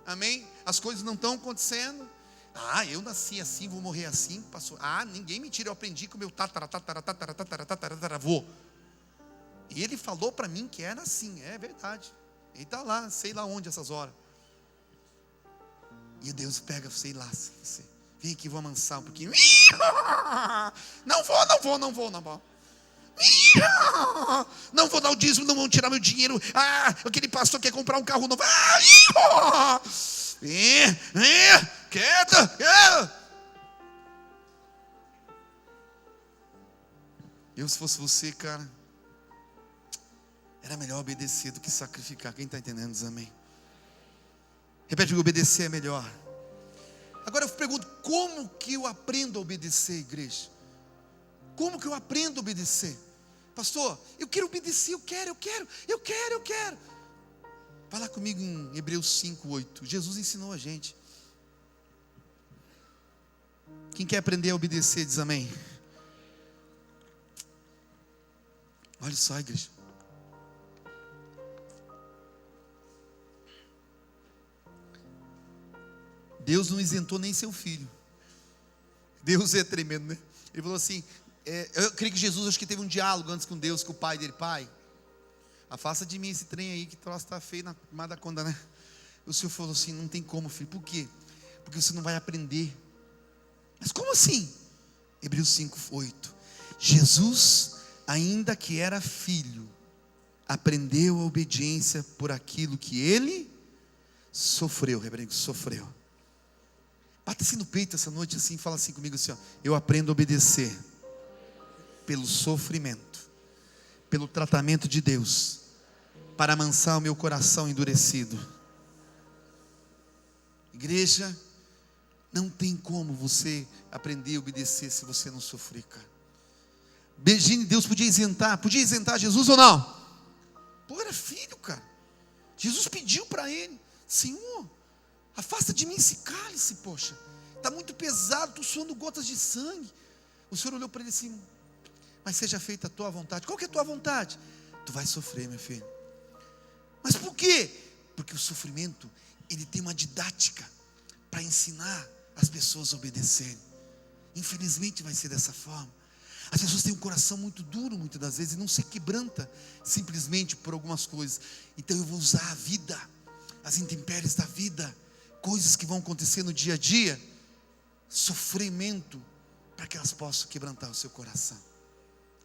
amém? As coisas não estão acontecendo. Ah, eu nasci assim, vou morrer assim, passou. Ah, ninguém me tira, eu aprendi com o meu tataravô. E ele falou para mim que era assim, é verdade. Ele está lá, sei lá onde essas horas. E Deus pega, sei lá, você. Vem aqui, vou amansar um pouquinho. Não vou. Não vou dar o dízimo, não vão tirar meu dinheiro. Ah, aquele pastor quer comprar um carro novo. Quieta. Eu, se fosse você, cara, era melhor obedecer do que sacrificar. Quem está entendendo, diz amém. Repete que obedecer é melhor. Agora eu pergunto: como que eu aprendo a obedecer, igreja? Como que eu aprendo a obedecer? Pastor, eu quero obedecer, eu quero. Fala comigo em Hebreus 5:8. Jesus ensinou a gente. Quem quer aprender a obedecer, diz amém. Olha só, igreja. Deus não isentou nem seu filho. Deus é tremendo, né? Ele falou assim, eu creio que Jesus, acho que teve um diálogo antes com Deus, com o pai dele. Pai, afasta de mim esse trem aí, que troço está feio na mais da conta, né? O Senhor falou assim, não tem como, filho. Por quê? Porque você não vai aprender. Mas como assim? Hebreus 5:8. Jesus, ainda que era filho, aprendeu a obediência por aquilo que ele sofreu. Sofreu. Bata assim no peito essa noite assim, fala assim comigo assim, ó, eu aprendo a obedecer pelo sofrimento, pelo tratamento de Deus, para amansar o meu coração endurecido. Igreja, não tem como você aprender a obedecer se você não sofrer, cara. Beijinho, Deus podia isentar Jesus ou não? Pô, era filho, cara. Jesus pediu para ele, Senhor, afasta de mim esse cálice, poxa, está muito pesado, estou suando gotas de sangue. O Senhor olhou para ele assim, mas seja feita a tua vontade. Qual que é a tua vontade? Tu vai sofrer, meu filho. Mas por quê? Porque o sofrimento, ele tem uma didática para ensinar as pessoas a obedecerem. Infelizmente vai ser dessa forma. As pessoas têm um coração muito duro muitas das vezes e não se quebranta simplesmente por algumas coisas. Então eu vou usar a vida, as intempéries da vida, coisas que vão acontecer no dia a dia, sofrimento, para que elas possam quebrantar o seu coração.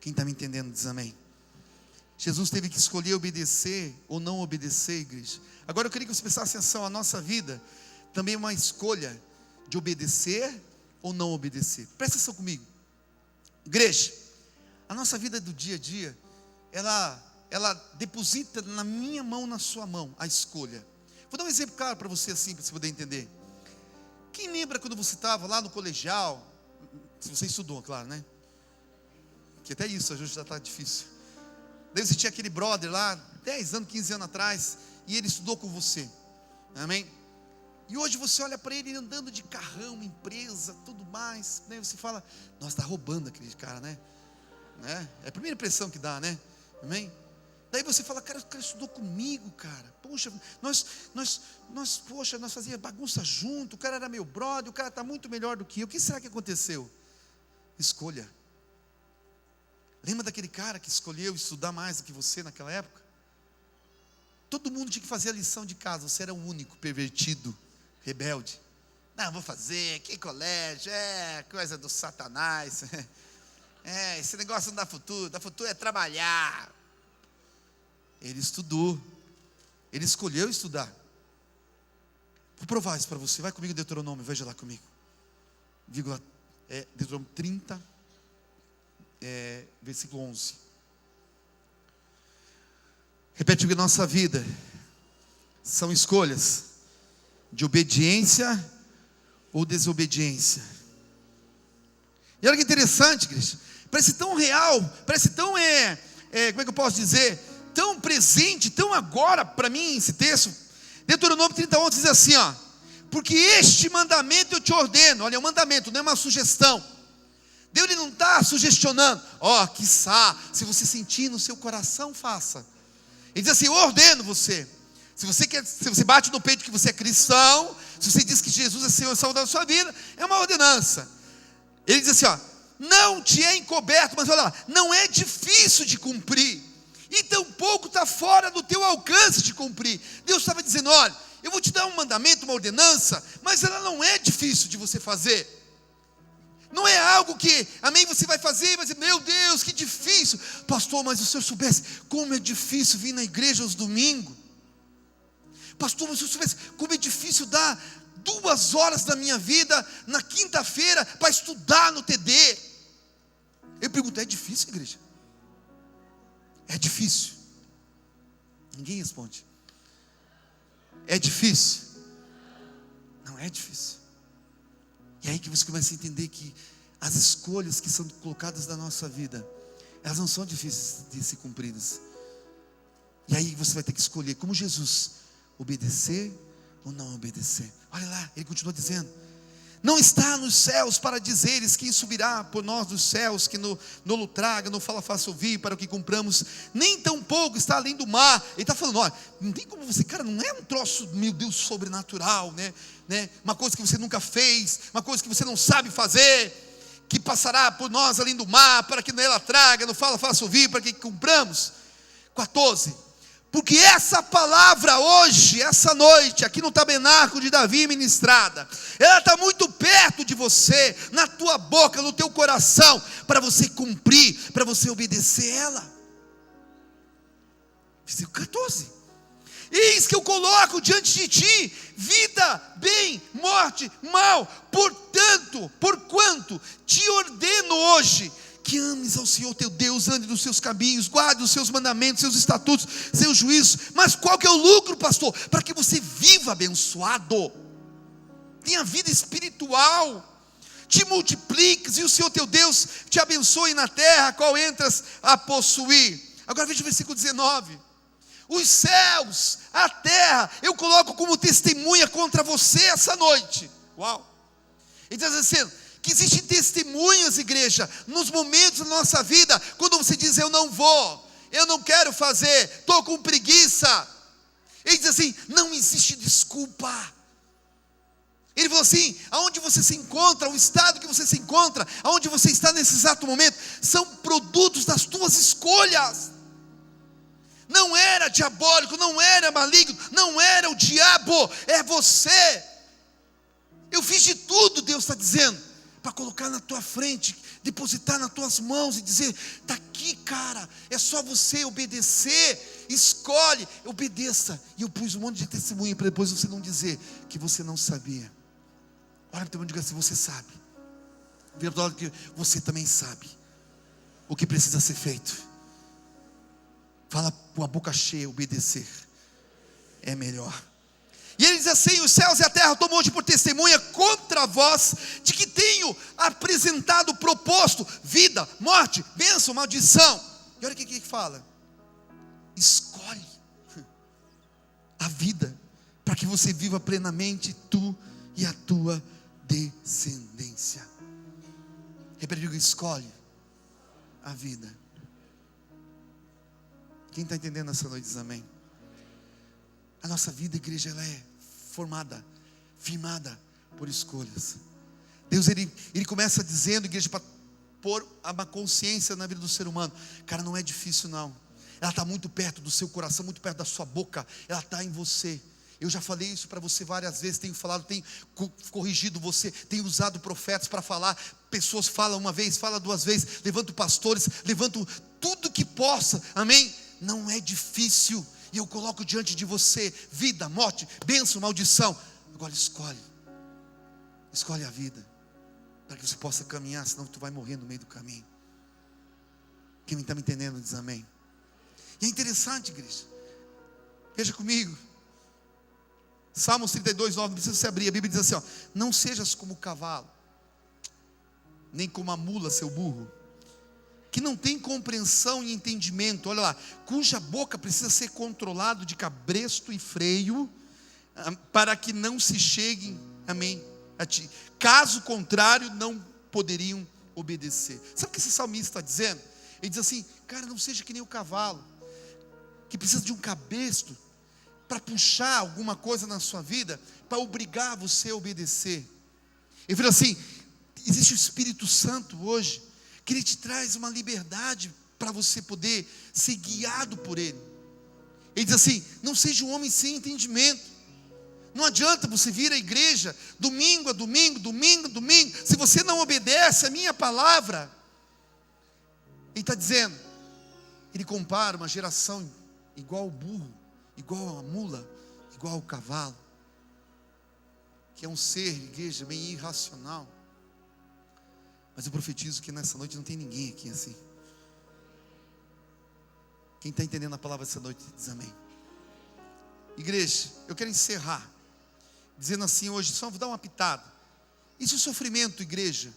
Quem está me entendendo diz amém. Jesus teve que escolher obedecer ou não obedecer, igreja. Agora eu queria que você prestasse atenção, a nossa vida também é uma escolha de obedecer ou não obedecer. Presta atenção comigo, igreja. A nossa vida do dia a dia, ela deposita na minha mão, na sua mão, a escolha. Vou dar um exemplo claro para você assim, para você poder entender. Quem lembra quando você estava lá no colegial, se você estudou, claro, né? Que até isso, hoje já está difícil. Daí você tinha aquele brother lá, 10 anos, 15 anos atrás, e ele estudou com você, amém? E hoje você olha para ele andando de carrão, empresa, tudo mais, né? Você fala, nossa, está roubando aquele cara, né? É a primeira impressão que dá, né? Amém? Daí você fala, cara, o cara estudou comigo, cara. Poxa, nós fazíamos bagunça junto, o cara era meu brother, o cara está muito melhor do que eu. O que será que aconteceu? Escolha. Lembra daquele cara que escolheu estudar mais do que você naquela época? Todo mundo tinha que fazer a lição de casa, você era o único pervertido, rebelde. Não, vou fazer, que colégio, coisa do satanás. Esse negócio não dá futuro é trabalhar. Ele estudou, ele escolheu estudar. Vou provar isso para você, vai comigo em Deuteronômio, veja lá comigo. Deuteronômio 30, versículo 11. Repete que nossa vida são escolhas de obediência ou desobediência. E olha que interessante, igreja, parece tão real, parece tão, como é que eu posso dizer, tão presente, tão agora para mim esse texto. Deuteronômio 30:11 diz assim, ó, porque este mandamento eu te ordeno. Olha, é um mandamento, não é uma sugestão. Deus ele não está sugestionando, quiçá, se você sentir no seu coração, faça. Ele diz assim, eu ordeno você. Se você bate no peito que você é cristão, se você diz que Jesus é Senhor e Salvador da sua vida, é uma ordenança. Ele diz assim, não te é encoberto, mas olha lá, não é difícil de cumprir, e tampouco está fora do teu alcance de cumprir. Deus estava dizendo, olha, eu vou te dar um mandamento, uma ordenança, mas ela não é difícil de você fazer. Não é algo que, amém, você vai fazer e vai dizer, meu Deus, que difícil. Pastor, mas se o senhor soubesse como é difícil vir na igreja aos domingos. Pastor, mas se o senhor soubesse como é difícil dar 2 horas da minha vida na quinta-feira para estudar no TD. Eu pergunto, é difícil, igreja? É difícil? Ninguém responde. É difícil? Não é difícil. E aí que você começa a entender que as escolhas que são colocadas na nossa vida, elas não são difíceis de ser cumpridas. E aí você vai ter que escolher, como Jesus, obedecer ou não obedecer. Olha lá, ele continua dizendo: não está nos céus para dizeres quem subirá por nós dos céus, que no traga, no fala faça ouvir, para o que compramos, nem tampouco está além do mar. Ele está falando: olha, não tem como você, cara, não é um troço, meu Deus, sobrenatural, né? Uma coisa que você nunca fez, uma coisa que você não sabe fazer, que passará por nós além do mar, para que nela traga, no fala faça ouvir, para que compramos. 14. Porque essa palavra hoje, essa noite, aqui no tabernáculo de Davi ministrada, ela está muito perto de você, na tua boca, no teu coração, para você cumprir, para você obedecer ela. Versículo 14. Eis que eu coloco diante de ti vida, bem, morte, mal. Portanto, porquanto te ordeno hoje que ames ao Senhor teu Deus, ande nos seus caminhos, guarde os seus mandamentos, seus estatutos, seus juízos. Mas qual que é o lucro, pastor? Para que você viva abençoado, tenha vida espiritual, te multipliques e o Senhor teu Deus te abençoe na terra a qual entras a possuir. Agora veja o versículo 19. Os céus, a terra, eu coloco como testemunha contra você essa noite. Uau! Ele está dizendo que existem testemunhas, igreja, nos momentos da nossa vida, quando você diz: eu não vou, eu não quero fazer, estou com preguiça. Ele diz assim: não existe desculpa. Ele falou assim: aonde você se encontra, o estado que você se encontra, aonde você está nesse exato momento, são produtos das tuas escolhas. Não era diabólico, não era maligno, não era o diabo, é você. Eu fiz de tudo, Deus está dizendo, para colocar na tua frente, depositar nas tuas mãos e dizer: está aqui, cara, é só você obedecer, escolhe, obedeça. E eu pus um monte de testemunha para depois você não dizer que você não sabia. Olha para o teu irmão e diga assim: você sabe. Verdade que você também sabe o que precisa ser feito. Fala com a boca cheia: obedecer é melhor. E ele diz assim: os céus e a terra tomam hoje por testemunha contra vós, de que tenho apresentado, proposto vida, morte, bênção, maldição. E olha o que ele fala: escolhe a vida, para que você viva plenamente, tu e a tua descendência. Repete comigo: escolhe a vida. Quem está entendendo essa noite diz amém. A nossa vida, igreja, ela é formada, firmada por escolhas. Deus, ele começa dizendo, igreja, para pôr uma consciência na vida do ser humano: cara, não é difícil não. Ela está muito perto do seu coração, muito perto da sua boca. Ela está em você. Eu já falei isso para você várias vezes, tenho falado, tenho corrigido você, tenho usado profetas para falar. Pessoas falam uma vez, falam duas vezes, levanto pastores, levanto tudo que possa, amém? Não é difícil, e eu coloco diante de você vida, morte, bênção, maldição. Agora escolhe a vida, para que você possa caminhar, senão tu vai morrer no meio do caminho. Quem está me entendendo diz amém. E é interessante, igreja, veja comigo, Salmos 32, 9, não precisa se abrir, a Bíblia diz assim, ó: não sejas como o cavalo, nem como a mula, seu burro, que não tem compreensão e entendimento, olha lá, cuja boca precisa ser controlado de cabresto e freio, para que não se cheguem, amém, a ti. Caso contrário, não poderiam obedecer. Sabe o que esse salmista está dizendo? Ele diz assim: cara, não seja que nem o cavalo, que precisa de um cabresto para puxar alguma coisa na sua vida, para obrigar você a obedecer. Ele fala assim: existe o Espírito Santo hoje, que Ele te traz uma liberdade para você poder ser guiado por Ele. Ele diz assim: não seja um homem sem entendimento. Não adianta você vir à igreja domingo a domingo, domingo a domingo, se você não obedece a minha palavra. Ele está dizendo, ele compara uma geração igual ao burro, igual a mula, igual ao cavalo, que é um ser, igreja, bem irracional. Mas eu profetizo que nessa noite não tem ninguém aqui assim. Quem está entendendo a palavra dessa noite diz amém. Igreja, eu quero encerrar dizendo assim hoje, só vou dar uma pitada. Isso é sofrimento, igreja.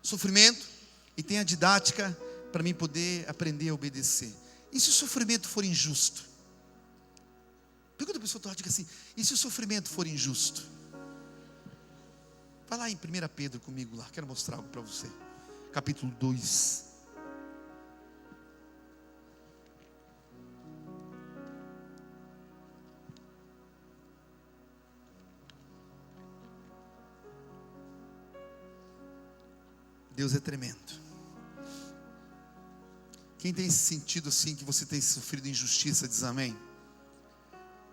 Sofrimento, e tem a didática para mim poder aprender a obedecer. E se o sofrimento for injusto? Pergunta a pessoa, tu diga assim: e se o sofrimento for injusto? Vai lá em 1 Pedro comigo lá, quero mostrar algo para você. Capítulo 2. Deus é tremendo. Quem tem esse sentido assim, que você tem sofrido injustiça, diz amém.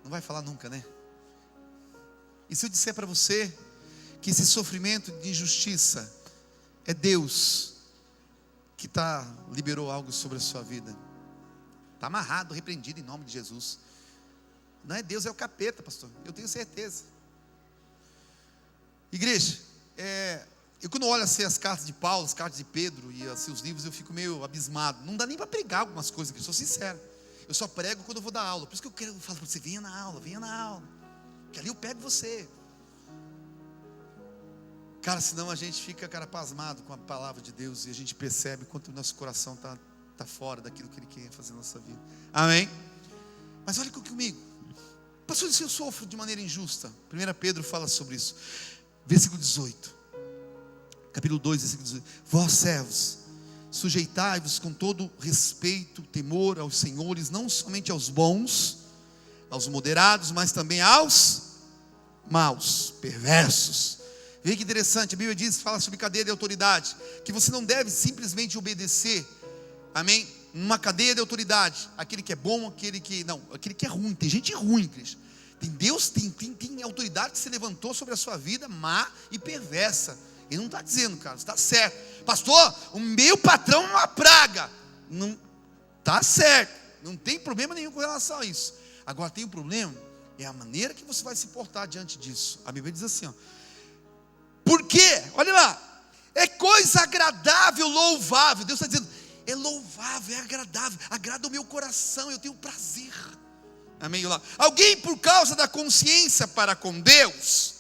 Não vai falar nunca, né? E se eu disser para você que esse sofrimento de injustiça é Deus que liberou algo sobre a sua vida? Está amarrado, repreendido em nome de Jesus. Não é Deus, é o capeta, pastor. Eu tenho certeza. Igreja, eu quando olho assim as cartas de Paulo, as cartas de Pedro e assim, os livros, eu fico meio abismado. Não dá nem para pregar algumas coisas, eu sou sincero. Eu só prego quando eu vou dar aula. Por isso que eu falo para você: venha na aula, que ali eu pego você. Cara, senão a gente fica, pasmado com a palavra de Deus e a gente percebe quanto o nosso coração está fora daquilo que Ele quer fazer na nossa vida. Amém? Mas olha comigo. Pastor, se eu sofro de maneira injusta, 1 Pedro fala sobre isso. Versículo 18. Capítulo 2, versículo 18. Vós, servos, sujeitai-vos com todo respeito, temor aos senhores, não somente aos bons, aos moderados, mas também aos maus, perversos. Veja que interessante, a Bíblia fala sobre cadeia de autoridade, que você não deve simplesmente obedecer, amém? Numa cadeia de autoridade, aquele que é bom, aquele que é ruim. Tem gente ruim, igreja. Tem autoridade que se levantou sobre a sua vida, má e perversa. Ele não está dizendo, cara, está certo. Pastor, o meu patrão é uma praga. Não está certo, não tem problema nenhum com relação a isso. Agora tem um problema, é a maneira que você vai se portar diante disso. A Bíblia diz assim, por quê? Olha lá, é coisa agradável, louvável. Deus está dizendo, é louvável, é agradável, agrada o meu coração, eu tenho prazer. Amém? Lá. Alguém por causa da consciência para com Deus,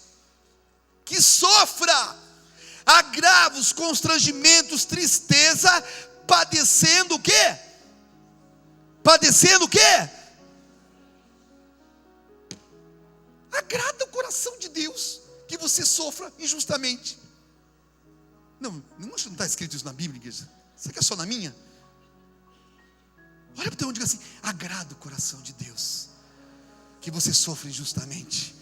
que sofra agravos, constrangimentos, tristeza, padecendo o quê? Padecendo o quê? Agrada o coração de Deus que você sofra injustamente. Não está escrito isso na Bíblia, igreja? Isso aqui é só na minha? Olha para o teu e diga assim: agrada o coração de Deus que você sofre injustamente.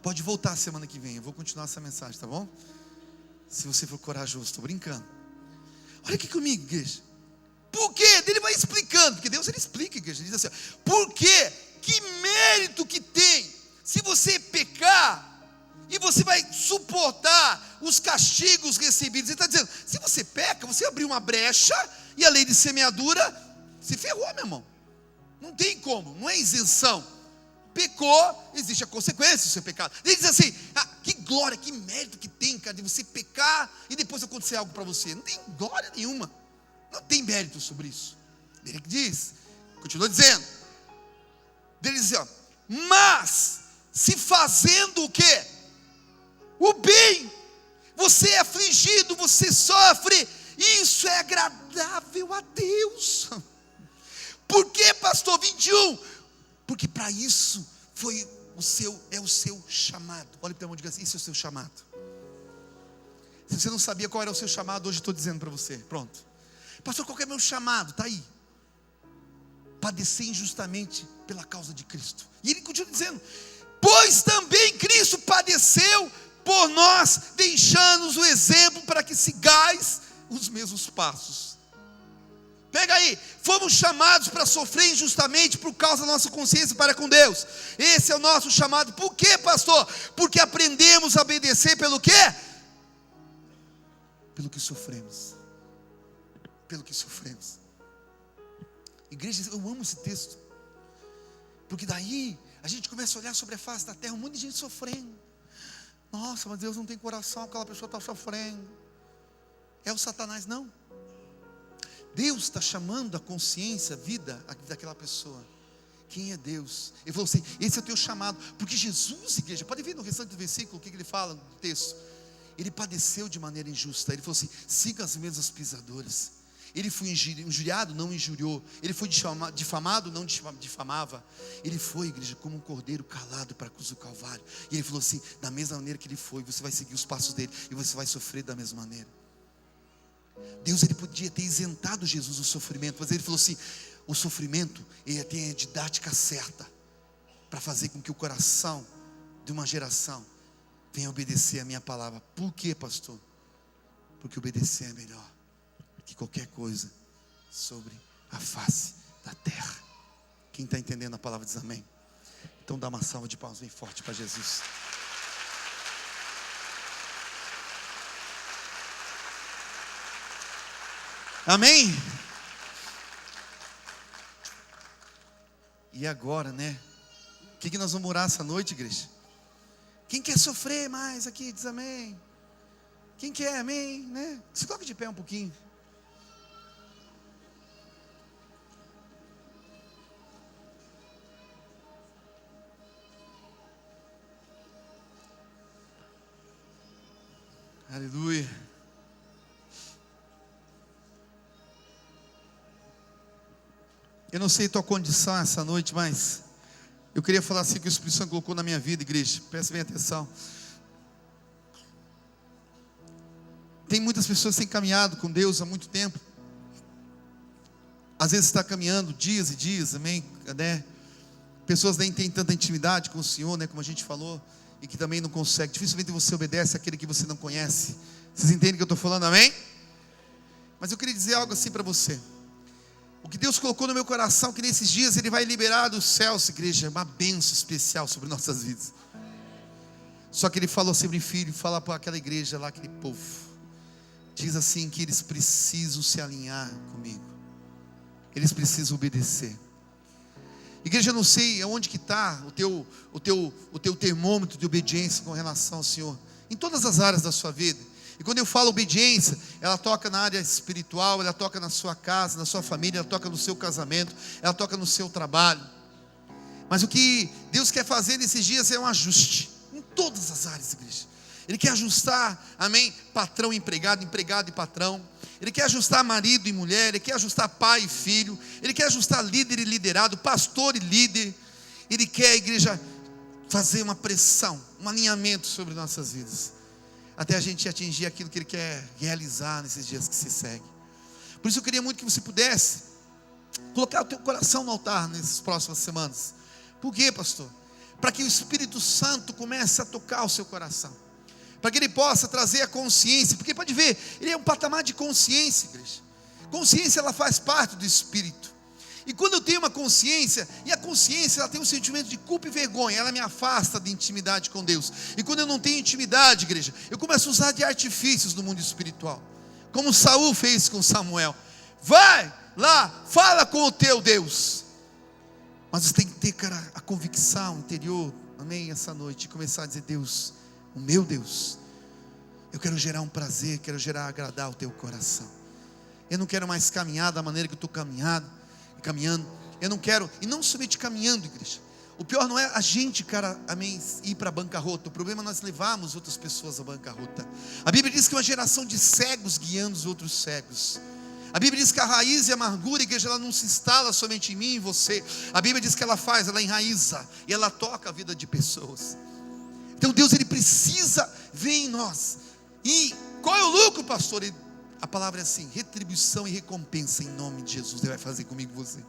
Pode voltar semana que vem, eu vou continuar essa mensagem, tá bom? Se você for corajoso, estou brincando. Olha aqui comigo, igreja. Por quê? Ele vai explicando, porque Deus ele explica, igreja. Ele diz assim: por quê? Que mérito que tem se você pecar e você vai suportar os castigos recebidos? Ele está dizendo, se você peca, você abriu uma brecha e a lei de semeadura se ferrou, meu irmão. Não tem como, não é isenção. Pecou, existe a consequência do seu pecado. Ele diz assim: que glória, que mérito que tem, cara, de você pecar e depois acontecer algo para você. Não tem glória nenhuma, não tem mérito sobre isso. Ele diz, continua dizendo, ele diz assim, mas se fazendo o quê? O bem, você é afligido, você sofre, isso é agradável a Deus. Por que, pastor? 21, porque para isso foi o seu chamado. Olha para o irmão e diga assim: isso é o seu chamado. Se você não sabia qual era o seu chamado, hoje estou dizendo para você. Pronto. Pastor, qual é o meu chamado? Está aí. Padecer injustamente pela causa de Cristo. E ele continua dizendo: pois também Cristo padeceu por nós, deixando-nos o exemplo para que sigais os mesmos passos. Pega aí, fomos chamados para sofrer injustamente por causa da nossa consciência para com Deus. Esse é o nosso chamado. Por quê, pastor? Porque aprendemos a obedecer pelo quê? Pelo que sofremos. Pelo que sofremos. Igreja, eu amo esse texto, porque daí a gente começa a olhar sobre a face da terra, um monte de gente sofrendo. Nossa, mas Deus não tem coração, aquela pessoa está sofrendo. É o Satanás? Não. Deus está chamando a consciência, a vida daquela pessoa. Quem é Deus? Ele falou assim: esse é o teu chamado. Porque Jesus, igreja, pode ver no restante do versículo o que ele fala no texto. Ele padeceu de maneira injusta. Ele falou assim: siga as mesmas pisaduras. Ele foi injuriado, não injuriou. Ele foi difamado, não difamava. Ele foi, igreja, como um cordeiro calado para a cruz do Calvário. E ele falou assim: da mesma maneira que ele foi, você vai seguir os passos dele e você vai sofrer da mesma maneira. Deus, ele podia ter isentado Jesus do sofrimento, mas ele falou assim: o sofrimento, ele tem a didática certa para fazer com que o coração de uma geração venha obedecer a minha palavra. Por quê, pastor? Porque obedecer é melhor que qualquer coisa sobre a face da terra. Quem está entendendo a palavra diz amém. Então dá uma salva de palmas bem forte para Jesus. Amém? E agora, né? O que nós vamos orar essa noite, igreja? Quem quer sofrer mais aqui, diz amém. Quem quer, amém, né? Se coloca de pé um pouquinho. Aleluia. Eu não sei tua condição essa noite, mas eu queria falar assim que o Espírito Santo colocou na minha vida, igreja. Presta bem atenção. Tem muitas pessoas que têm caminhado com Deus há muito tempo. Às vezes está caminhando dias e dias, amém, né? Pessoas nem têm tanta intimidade com o Senhor, né? Como a gente falou, e que também não consegue. Dificilmente você obedece àquele que você não conhece. Vocês entendem o que eu estou falando, amém? Mas eu queria dizer algo assim para você. O que Deus colocou no meu coração, que nesses dias Ele vai liberar dos céus, igreja, uma bênção especial sobre nossas vidas. Só que Ele falou sempre, filho, fala para aquela igreja lá, aquele povo, diz assim que eles precisam se alinhar comigo, eles precisam obedecer. Igreja, eu não sei aonde que está o teu termômetro de obediência com relação ao Senhor, em todas as áreas da sua vida. E quando eu falo obediência, ela toca na área espiritual, ela toca na sua casa, na sua família, ela toca no seu casamento, ela toca no seu trabalho. Mas o que Deus quer fazer nesses dias é um ajuste, em todas as áreas, igreja. Ele quer ajustar, amém, patrão e empregado, empregado e patrão. Ele quer ajustar marido e mulher, Ele quer ajustar pai e filho, Ele quer ajustar líder e liderado, pastor e líder. Ele quer, igreja, fazer uma pressão, um alinhamento sobre nossas vidas, até a gente atingir aquilo que Ele quer realizar nesses dias que se seguem. Por isso eu queria muito que você pudesse colocar o teu coração no altar nessas próximas semanas. Por quê, pastor? Para que o Espírito Santo comece a tocar o seu coração, para que Ele possa trazer a consciência, porque pode ver, Ele é um patamar de consciência, igreja. Consciência, ela faz parte do Espírito. E quando eu tenho uma consciência, e a consciência, ela tem um sentimento de culpa e vergonha, ela me afasta de intimidade com Deus. E quando eu não tenho intimidade, igreja, eu começo a usar de artifícios do mundo espiritual, como Saul fez com Samuel. Vai lá, fala com o teu Deus. Mas você tem que ter, cara, a convicção interior, amém, essa noite, e começar a dizer: Deus, o meu Deus, eu quero gerar um prazer, quero agradar o teu coração. Eu não quero mais caminhar da maneira que eu estou caminhando. Eu não quero, e não somente caminhando, igreja. O pior não é a gente, cara, amém, ir para a bancarrota. O problema é nós levarmos outras pessoas à bancarrota. A Bíblia diz que é uma geração de cegos guiando os outros cegos. A Bíblia diz que a raiz e a amargura, igreja, ela não se instala somente em mim e em você. A Bíblia diz que ela enraiza e ela toca a vida de pessoas. Então Deus, Ele precisa ver em nós. E qual é o lucro, pastor? A palavra é assim: retribuição e recompensa em nome de Jesus. Ele vai fazer comigo e você.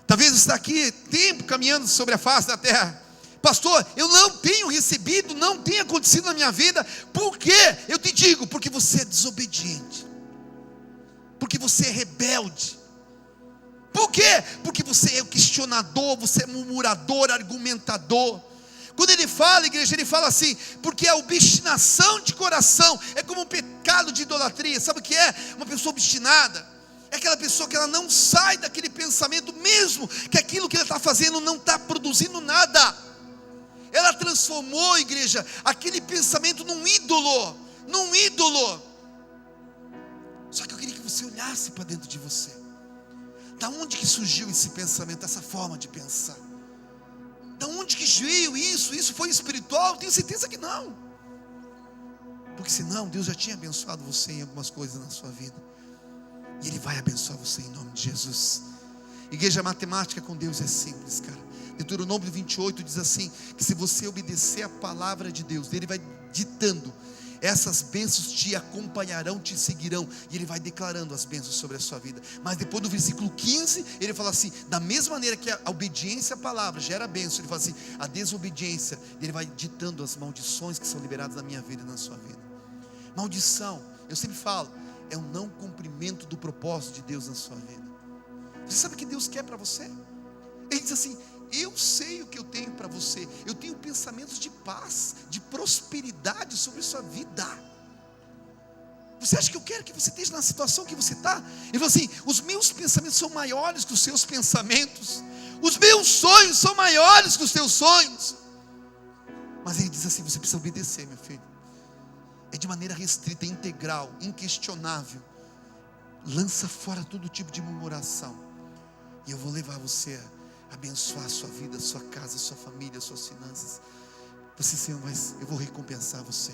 Talvez você está aqui tempo caminhando sobre a face da terra. Pastor, eu não tenho recebido, não tem acontecido na minha vida. Por quê? Eu te digo, porque você é desobediente, porque você é rebelde. Por quê? Porque você é questionador, você é murmurador, argumentador. Quando ele fala, igreja, ele fala assim: porque a obstinação de coração é como um pecado de idolatria. Sabe o que é? Uma pessoa obstinada é aquela pessoa que ela não sai daquele pensamento, mesmo que aquilo que ela está fazendo não está produzindo nada. Ela transformou, igreja, aquele pensamento num ídolo. Só que eu queria que você olhasse para dentro de você. Da onde que surgiu esse pensamento, essa forma de pensar? Da onde que veio isso? Isso foi espiritual? Eu tenho certeza que não. Porque senão Deus já tinha abençoado você em algumas coisas na sua vida. E Ele vai abençoar você em nome de Jesus. Igreja, a matemática com Deus é simples, cara. Deuteronômio 28 diz assim, que se você obedecer a palavra de Deus, Ele vai ditando, essas bênçãos te acompanharão, te seguirão, e Ele vai declarando as bênçãos sobre a sua vida. Mas depois do versículo 15, Ele fala assim, da mesma maneira que a obediência à palavra gera bênção, Ele fala assim, a desobediência, Ele vai ditando as maldições que são liberadas na minha vida e na sua vida. Maldição, eu sempre falo, é o não cumprimento do propósito de Deus na sua vida. Você sabe o que Deus quer para você? Ele diz assim, eu sei o que eu tenho para você. Eu tenho pensamentos de paz, de prosperidade sobre a sua vida. Você acha que eu quero que você esteja na situação que você está? Ele falou assim, os meus pensamentos são maiores que os seus pensamentos, os meus sonhos são maiores que os teus sonhos. Mas Ele diz assim, você precisa obedecer, meu filho. É de maneira restrita, integral, inquestionável. Lança fora todo tipo de murmuração, e eu vou levar você a abençoar a sua vida, a sua casa, a sua família, as suas finanças. Você, Senhor, mas eu vou recompensar você,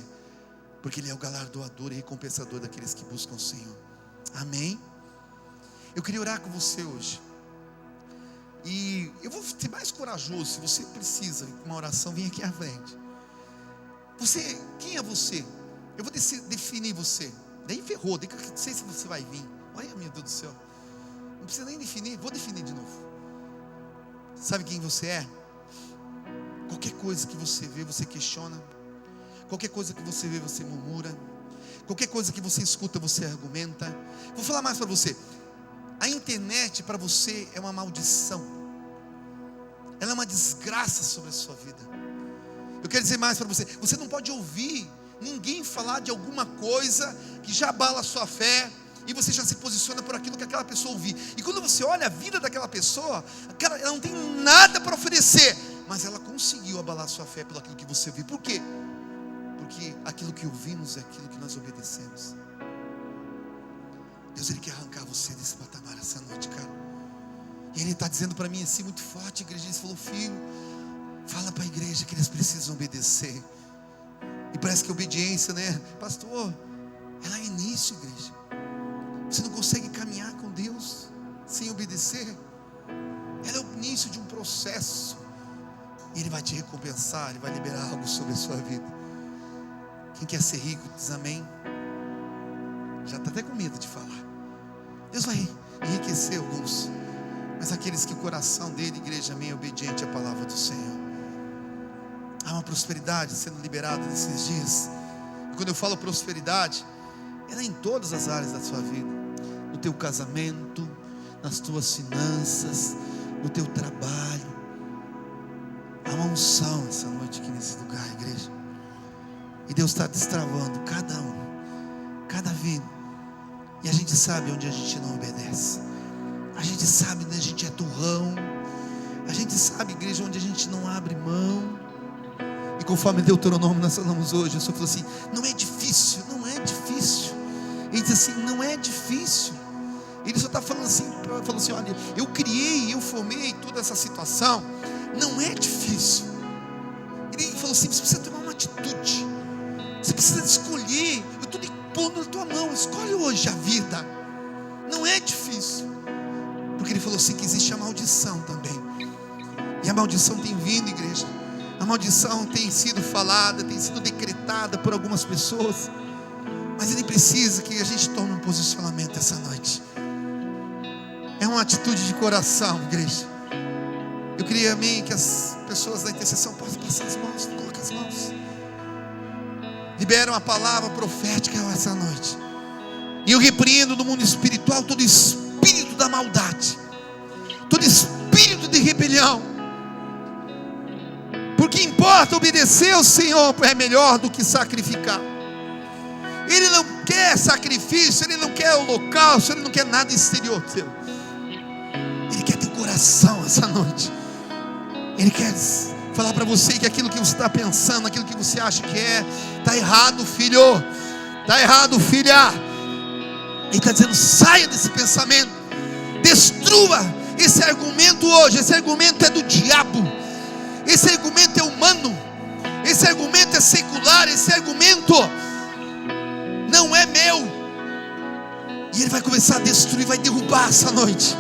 porque Ele é o galardoador e recompensador daqueles que buscam o Senhor. Amém? Eu queria orar com você hoje, e eu vou ser mais corajoso. Se você precisa de uma oração, vem aqui à frente. Você, quem é você? Eu vou definir você. Daí ferrou, daí não sei se você vai vir. Olha, meu Deus do céu, não precisa nem definir, vou definir de novo. Sabe quem você é? Qualquer coisa que você vê, você questiona. Qualquer coisa que você vê, você murmura. Qualquer coisa que você escuta, você argumenta. Vou falar mais para você. A internet para você é uma maldição. Ela é uma desgraça sobre a sua vida. Eu quero dizer mais para você. Você não pode ouvir ninguém falar de alguma coisa que já abala a sua fé, e você já se posiciona por aquilo que aquela pessoa ouvir. E quando você olha a vida daquela pessoa, ela não tem nada para oferecer, mas ela conseguiu abalar a sua fé pelo aquilo que você ouviu. Por quê? Porque aquilo que ouvimos é aquilo que nós obedecemos. Deus, Ele quer arrancar você desse patamar essa noite, cara. E Ele está dizendo para mim assim muito forte, igreja. Ele falou, filho, fala para a igreja que eles precisam obedecer. E parece que a obediência, né, pastor, ela é início, igreja. Você não consegue caminhar com Deus sem obedecer. Ela é o início de um processo, e Ele vai te recompensar. Ele vai liberar algo sobre a sua vida. Quem quer ser rico diz amém. Já está até com medo de falar. Deus vai enriquecer alguns, mas aqueles que o coração dele, igreja, amém, é obediente à palavra do Senhor. Há uma prosperidade sendo liberada nesses dias. E quando eu falo prosperidade, ela é em todas as áreas da sua vida. No teu casamento, nas tuas finanças, no teu trabalho. Há uma unção essa noite aqui nesse lugar, igreja. E Deus está destravando cada um, cada vida. E a gente sabe onde a gente não obedece. A gente sabe onde a gente é turrão. A gente sabe, igreja, onde a gente não abre mão. E conforme Deuteronômio nós falamos hoje, o Senhor falou assim, não é difícil, não é difícil. Ele diz assim, não é difícil. Ele só está falando assim, olha, eu criei, eu formei toda essa situação, não é difícil. Ele falou assim, você precisa tomar uma atitude, você precisa escolher. Eu estou pondo na tua mão, escolhe hoje a vida. Não é difícil, porque Ele falou assim, que existe a maldição também. E a maldição tem vindo, igreja. A maldição tem sido falada, tem sido decretada por algumas pessoas, mas Ele precisa que a gente tome um posicionamento essa noite. É uma atitude de coração, igreja. Eu queria, amém, que as pessoas da intercessão possam passar as mãos, coloca as mãos. Liberam a palavra profética essa noite. E eu repreendo no mundo espiritual todo espírito da maldade, todo espírito de rebelião. Porque importa obedecer ao Senhor, é melhor do que sacrificar. Ele não quer sacrifício, Ele não quer holocausto, Ele não quer nada exterior seu. Ele quer teu coração essa noite. Ele quer falar para você que aquilo que você está pensando, aquilo que você acha que está errado, filho. Está errado, filha. Ele está dizendo, saia desse pensamento. Destrua esse argumento hoje. Esse argumento é do diabo. Esse argumento é humano. Esse argumento é secular. Esse argumento não é meu. E Ele vai começar a destruir, vai derrubar essa noite.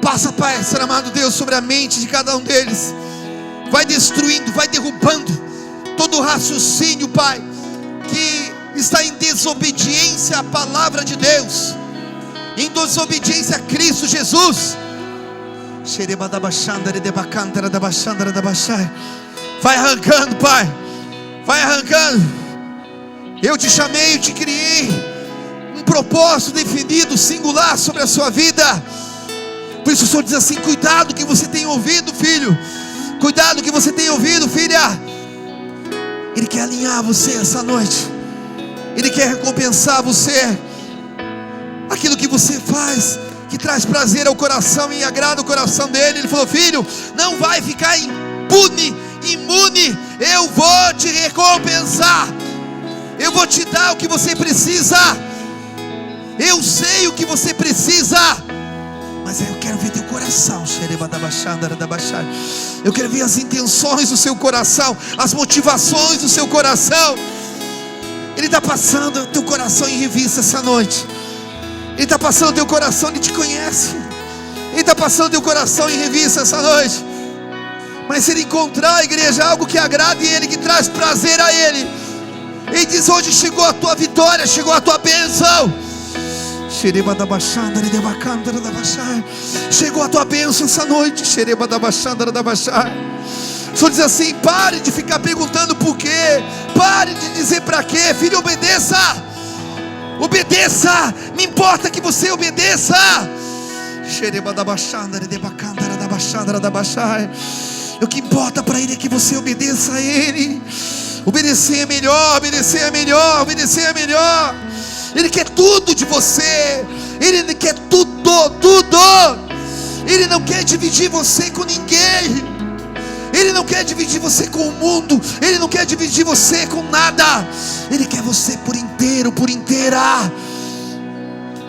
Passa, Pai, Senhor amado Deus, sobre a mente de cada um deles. Vai destruindo, vai derrubando todo o raciocínio, Pai, que está em desobediência à palavra de Deus, em desobediência a Cristo Jesus. Vai arrancando, Pai, vai arrancando. Eu te chamei, eu te criei um propósito definido, singular sobre a sua vida. Por isso o Senhor diz assim: cuidado que você tem ouvido, filho. Cuidado que você tem ouvido, filha. Ele quer alinhar você essa noite. Ele quer recompensar você. Aquilo que você faz, que traz prazer ao coração e agrada o coração dele. Ele falou: filho, não vai ficar imune. Eu vou te recompensar. Eu vou te dar o que você precisa. Eu sei o que você precisa. Mas eu quero ver teu coração. Eu quero ver as intenções do seu coração, as motivações do seu coração. Ele está passando o teu coração em revista essa noite. Ele está passando o teu coração, Ele te conhece. Ele está passando o teu coração em revista essa noite. Mas se Ele encontrar, a igreja, algo que agrade Ele, que traz prazer a Ele, Ele diz: hoje chegou a tua vitória, chegou a tua bênção. Chegou a tua bênção essa noite. O Senhor diz assim: pare de ficar perguntando por quê. Pare de dizer para quê. Filho, obedeça. Obedeça. Me importa que você obedeça. O que importa para Ele é que você obedeça a Ele. Obedecer é melhor, obedecer é melhor, obedecer é melhor. Ele quer tudo de você. Ele quer tudo, tudo. Ele não quer dividir você com ninguém. Ele não quer dividir você com o mundo. Ele não quer dividir você com nada. Ele quer você por inteiro, por inteira.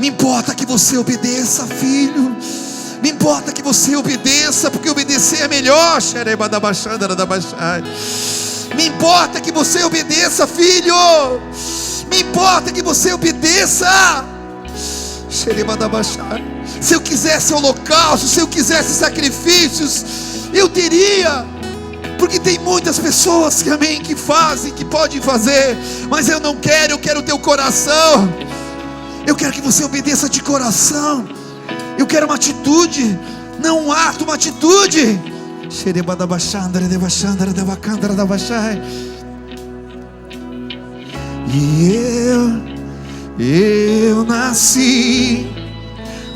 Me importa que você obedeça, filho. Me importa que você obedeça, porque obedecer é melhor. Me importa que você obedeça, filho. Me importa que você obedeça. Se eu quisesse holocausto, se eu quisesse sacrifícios, eu teria. Porque tem muitas pessoas que, amém, que fazem, que podem fazer. Mas eu não quero, eu quero o teu coração. Eu quero que você obedeça de coração. Eu quero uma atitude, não um ato, uma atitude. E eu nasci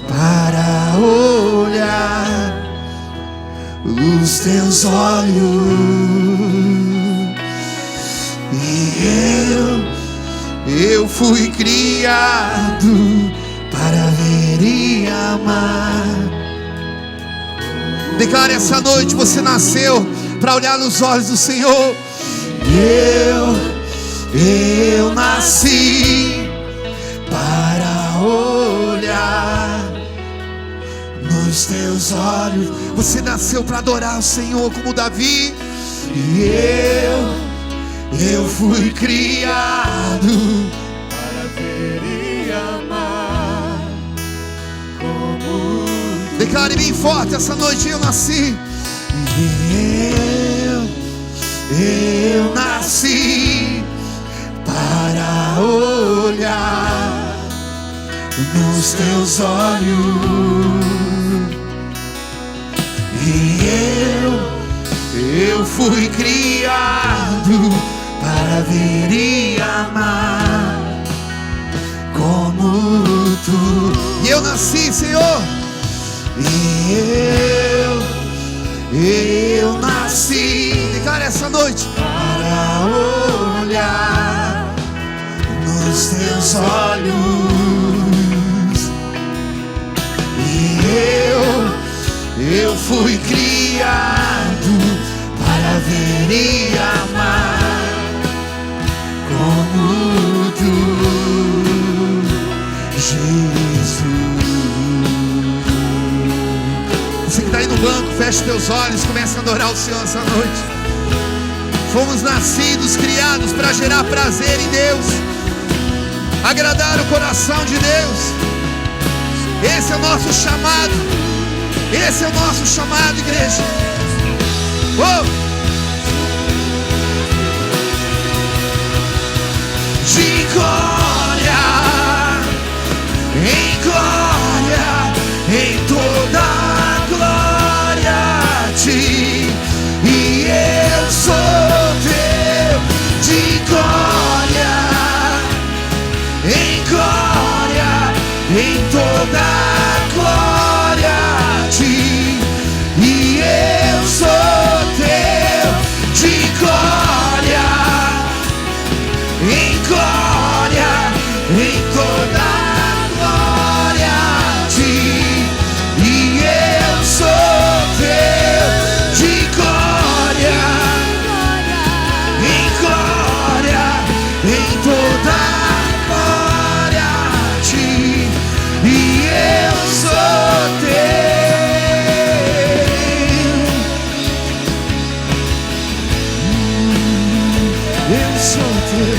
para olhar os teus olhos. E eu fui criado para ver e amar. Declare essa noite: você nasceu para olhar nos olhos do Senhor. Eu nasci para olhar nos teus olhos. Você nasceu para adorar o Senhor como Davi. E eu fui criado para ver e amar como tu. Declare bem forte essa noite: eu nasci. Eu nasci para olhar nos teus olhos. E eu fui criado para ver e amar como tu. E eu nasci, Senhor. E eu nasci. Declara essa noite: para olhar nos teus olhos. E eu fui criado para ver e amar como tu, Jesus. Você que está aí no banco, feche teus olhos, comece a adorar o Senhor essa noite. Fomos nascidos, criados para gerar prazer em Deus. agradar o coração de Deus. Esse é o nosso chamado. Esse é o nosso chamado, igreja. Oh! De glória em glória, em toda glória a ti, e eu sou teu. De glória em glória, em toda glória a ti, e eu sou teu. De glória em glória, em toda glória a ti, e eu sou teu. De glória em glória, em toda glória a ti, e eu sou teu. Eu sou teu.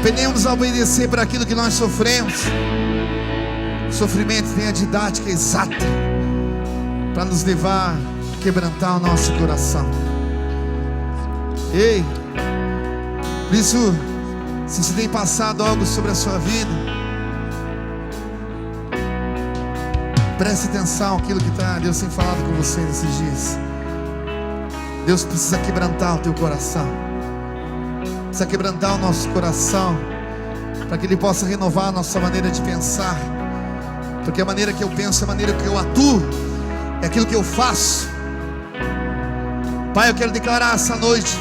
Aprendemos a obedecer para aquilo que nós sofremos. O sofrimento tem a didática exata para nos levar a quebrantar o nosso coração. Ei, por isso, se você tem passado algo sobre a sua vida, preste atenção àquilo que Deus tem falado com você nesses dias. Deus precisa quebrantar o teu coração, precisa quebrantar o nosso coração, para que Ele possa renovar a nossa maneira de pensar. Porque a maneira que eu penso, a maneira que eu atuo, é aquilo que eu faço. Pai, eu quero declarar essa noite: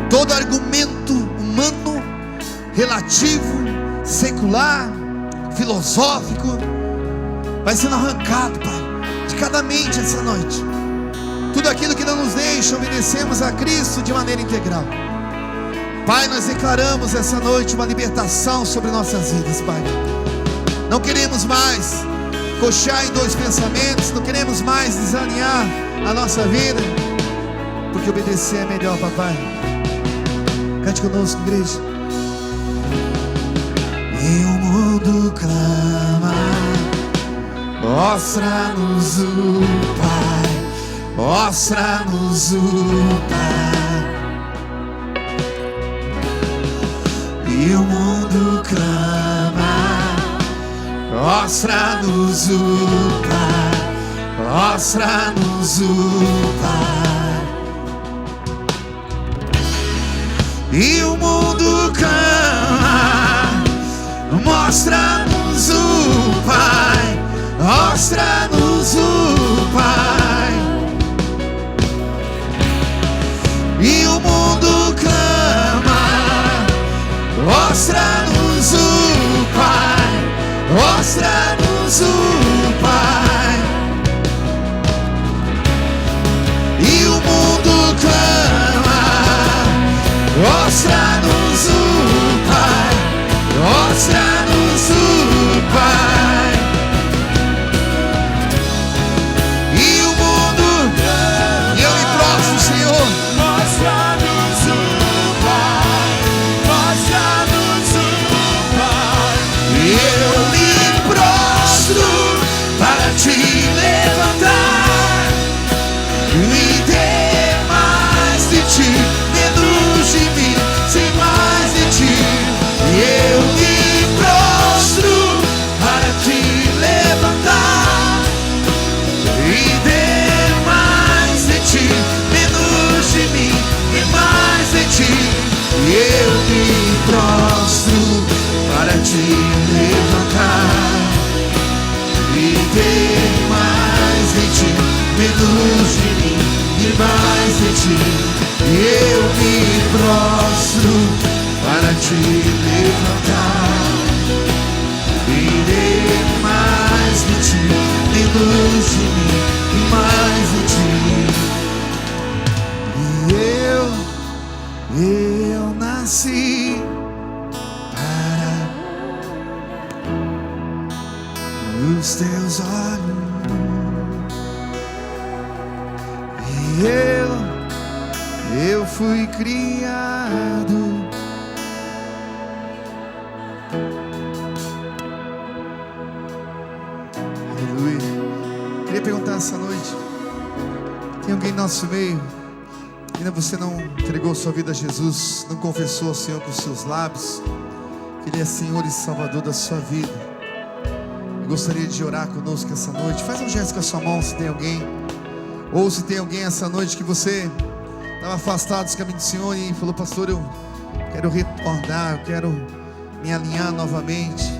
todo argumento humano, relativo, secular, filosófico, vai sendo arrancado, Pai, de cada mente essa noite. Tudo aquilo que não nos deixa obedecermos a Cristo de maneira integral. Pai, nós declaramos essa noite uma libertação sobre nossas vidas, Pai. Não queremos mais coxar em dois pensamentos, não queremos mais desalinhar a nossa vida, porque obedecer é melhor, papai. Cante conosco, igreja. E o mundo clama, mostra-nos o Pai, mostra-nos o Pai. E o mundo clama, mostra-nos o Pai, mostra-nos o Pai. E o mundo clama, mostra-nos o Pai, mostra-nos o Pai. E o mundo clama, mostra-nos o Pai, mostra-nos o Pai. E o mundo clama, mostra-nos o Pai, mostra-nos o Pai. E o mundo, e eu me prostro, Senhor, mostra-nos o Pai, mostra-nos o Pai. E eu me prostro para te levantar, me dê mais de ti, menos de mim, sem mais de ti. E eu me prostro para te levantar, me dê mais de ti, menos de mim, e mais de ti. E eu me prostro para te levantar, me dê mais de ti, menos de mim, e mais de ti. E eu me prostro para te levantar, me dê mais de ti, menos de mim, e mais de ti. Eu fui criado. Aleluia. Queria perguntar essa noite: tem alguém no nosso meio? Ainda você não entregou sua vida a Jesus, não confessou ao Senhor com os seus lábios que Ele é Senhor e Salvador da sua vida? Eu gostaria de orar conosco essa noite. Faz um gesto com a sua mão se tem alguém. Ou se tem alguém essa noite que você estava afastado dos caminhos do Senhor e falou: pastor, eu quero retornar, eu quero me alinhar novamente,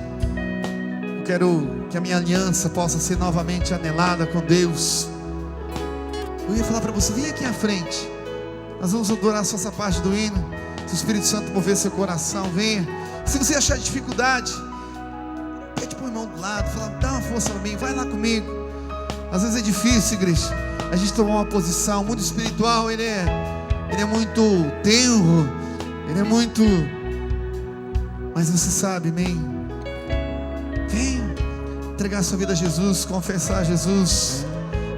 eu quero que a minha aliança possa ser novamente anelada com Deus. Eu ia falar para você: vem aqui à frente, nós vamos adorar só essa parte do hino. Se o Espírito Santo mover seu coração, venha. Se você achar dificuldade, pede para o irmão do lado, fala: dá uma força para mim, vai lá comigo. Às vezes é difícil, igreja, a gente tomar uma posição. O mundo espiritual, ele é muito tenro, ele é muito... Mas você sabe, amém? Venha entregar sua vida a Jesus, confessar a Jesus,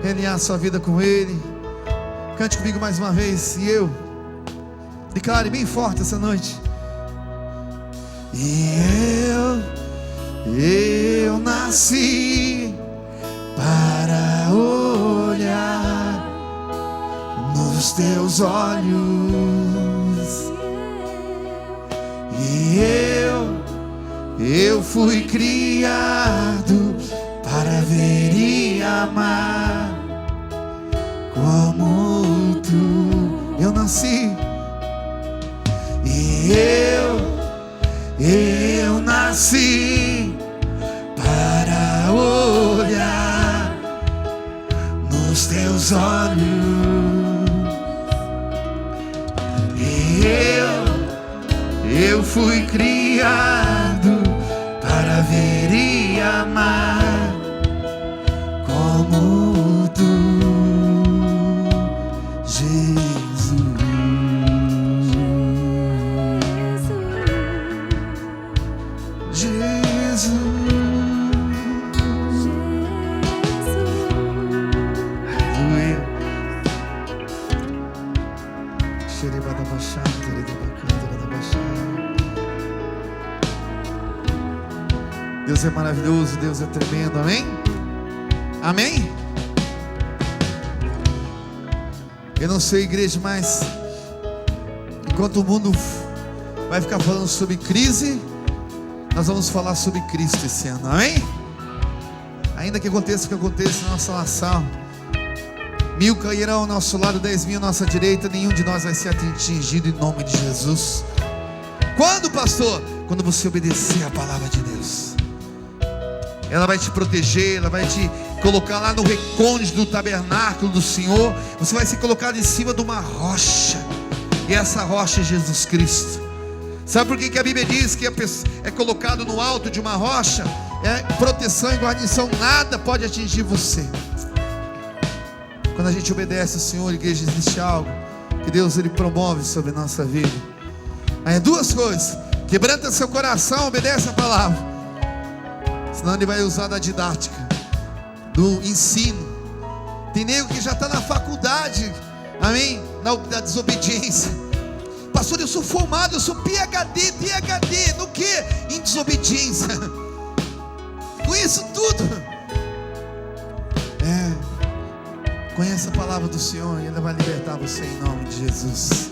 realinhar sua vida com Ele. Cante comigo mais uma vez. E eu declare bem forte essa noite: e eu nasci para olhar nos teus olhos, e eu fui criado para ver e amar como tu. Eu nasci, e eu nasci para olhar nos teus olhos, e eu fui criado para ver e amar como tu, Jesus. Jesus. Aleluia. Deus é maravilhoso, Deus é tremendo, amém? Amém? Eu não sei, igreja, mas enquanto o mundo vai ficar falando sobre crise, nós vamos falar sobre Cristo esse ano, amém? Ainda que aconteça o que aconteça na nossa nação, 1000 cairão ao nosso lado, 10.000 à nossa direita, nenhum de nós vai ser atingido em nome de Jesus. Quando, pastor? Quando você obedecer a palavra de Deus. Ela vai te proteger, ela vai te colocar lá no recôndito do tabernáculo do Senhor. Você vai ser colocado em cima de uma rocha, e essa rocha é Jesus Cristo. Sabe por que a Bíblia diz que é colocado no alto de uma rocha? É proteção e guarnição, nada pode atingir você. Quando a gente obedece ao Senhor, igreja, existe algo que Deus Ele promove sobre a nossa vida. Aí é duas coisas: quebranta seu coração, obedece a palavra, senão Ele vai usar da didática, do ensino. Tem nego que já está na faculdade, amém? Da desobediência. Pastor, eu sou formado, eu sou PhD no que? Em desobediência. Conheço tudo. Conhece a palavra do Senhor e Ele vai libertar você em nome de Jesus.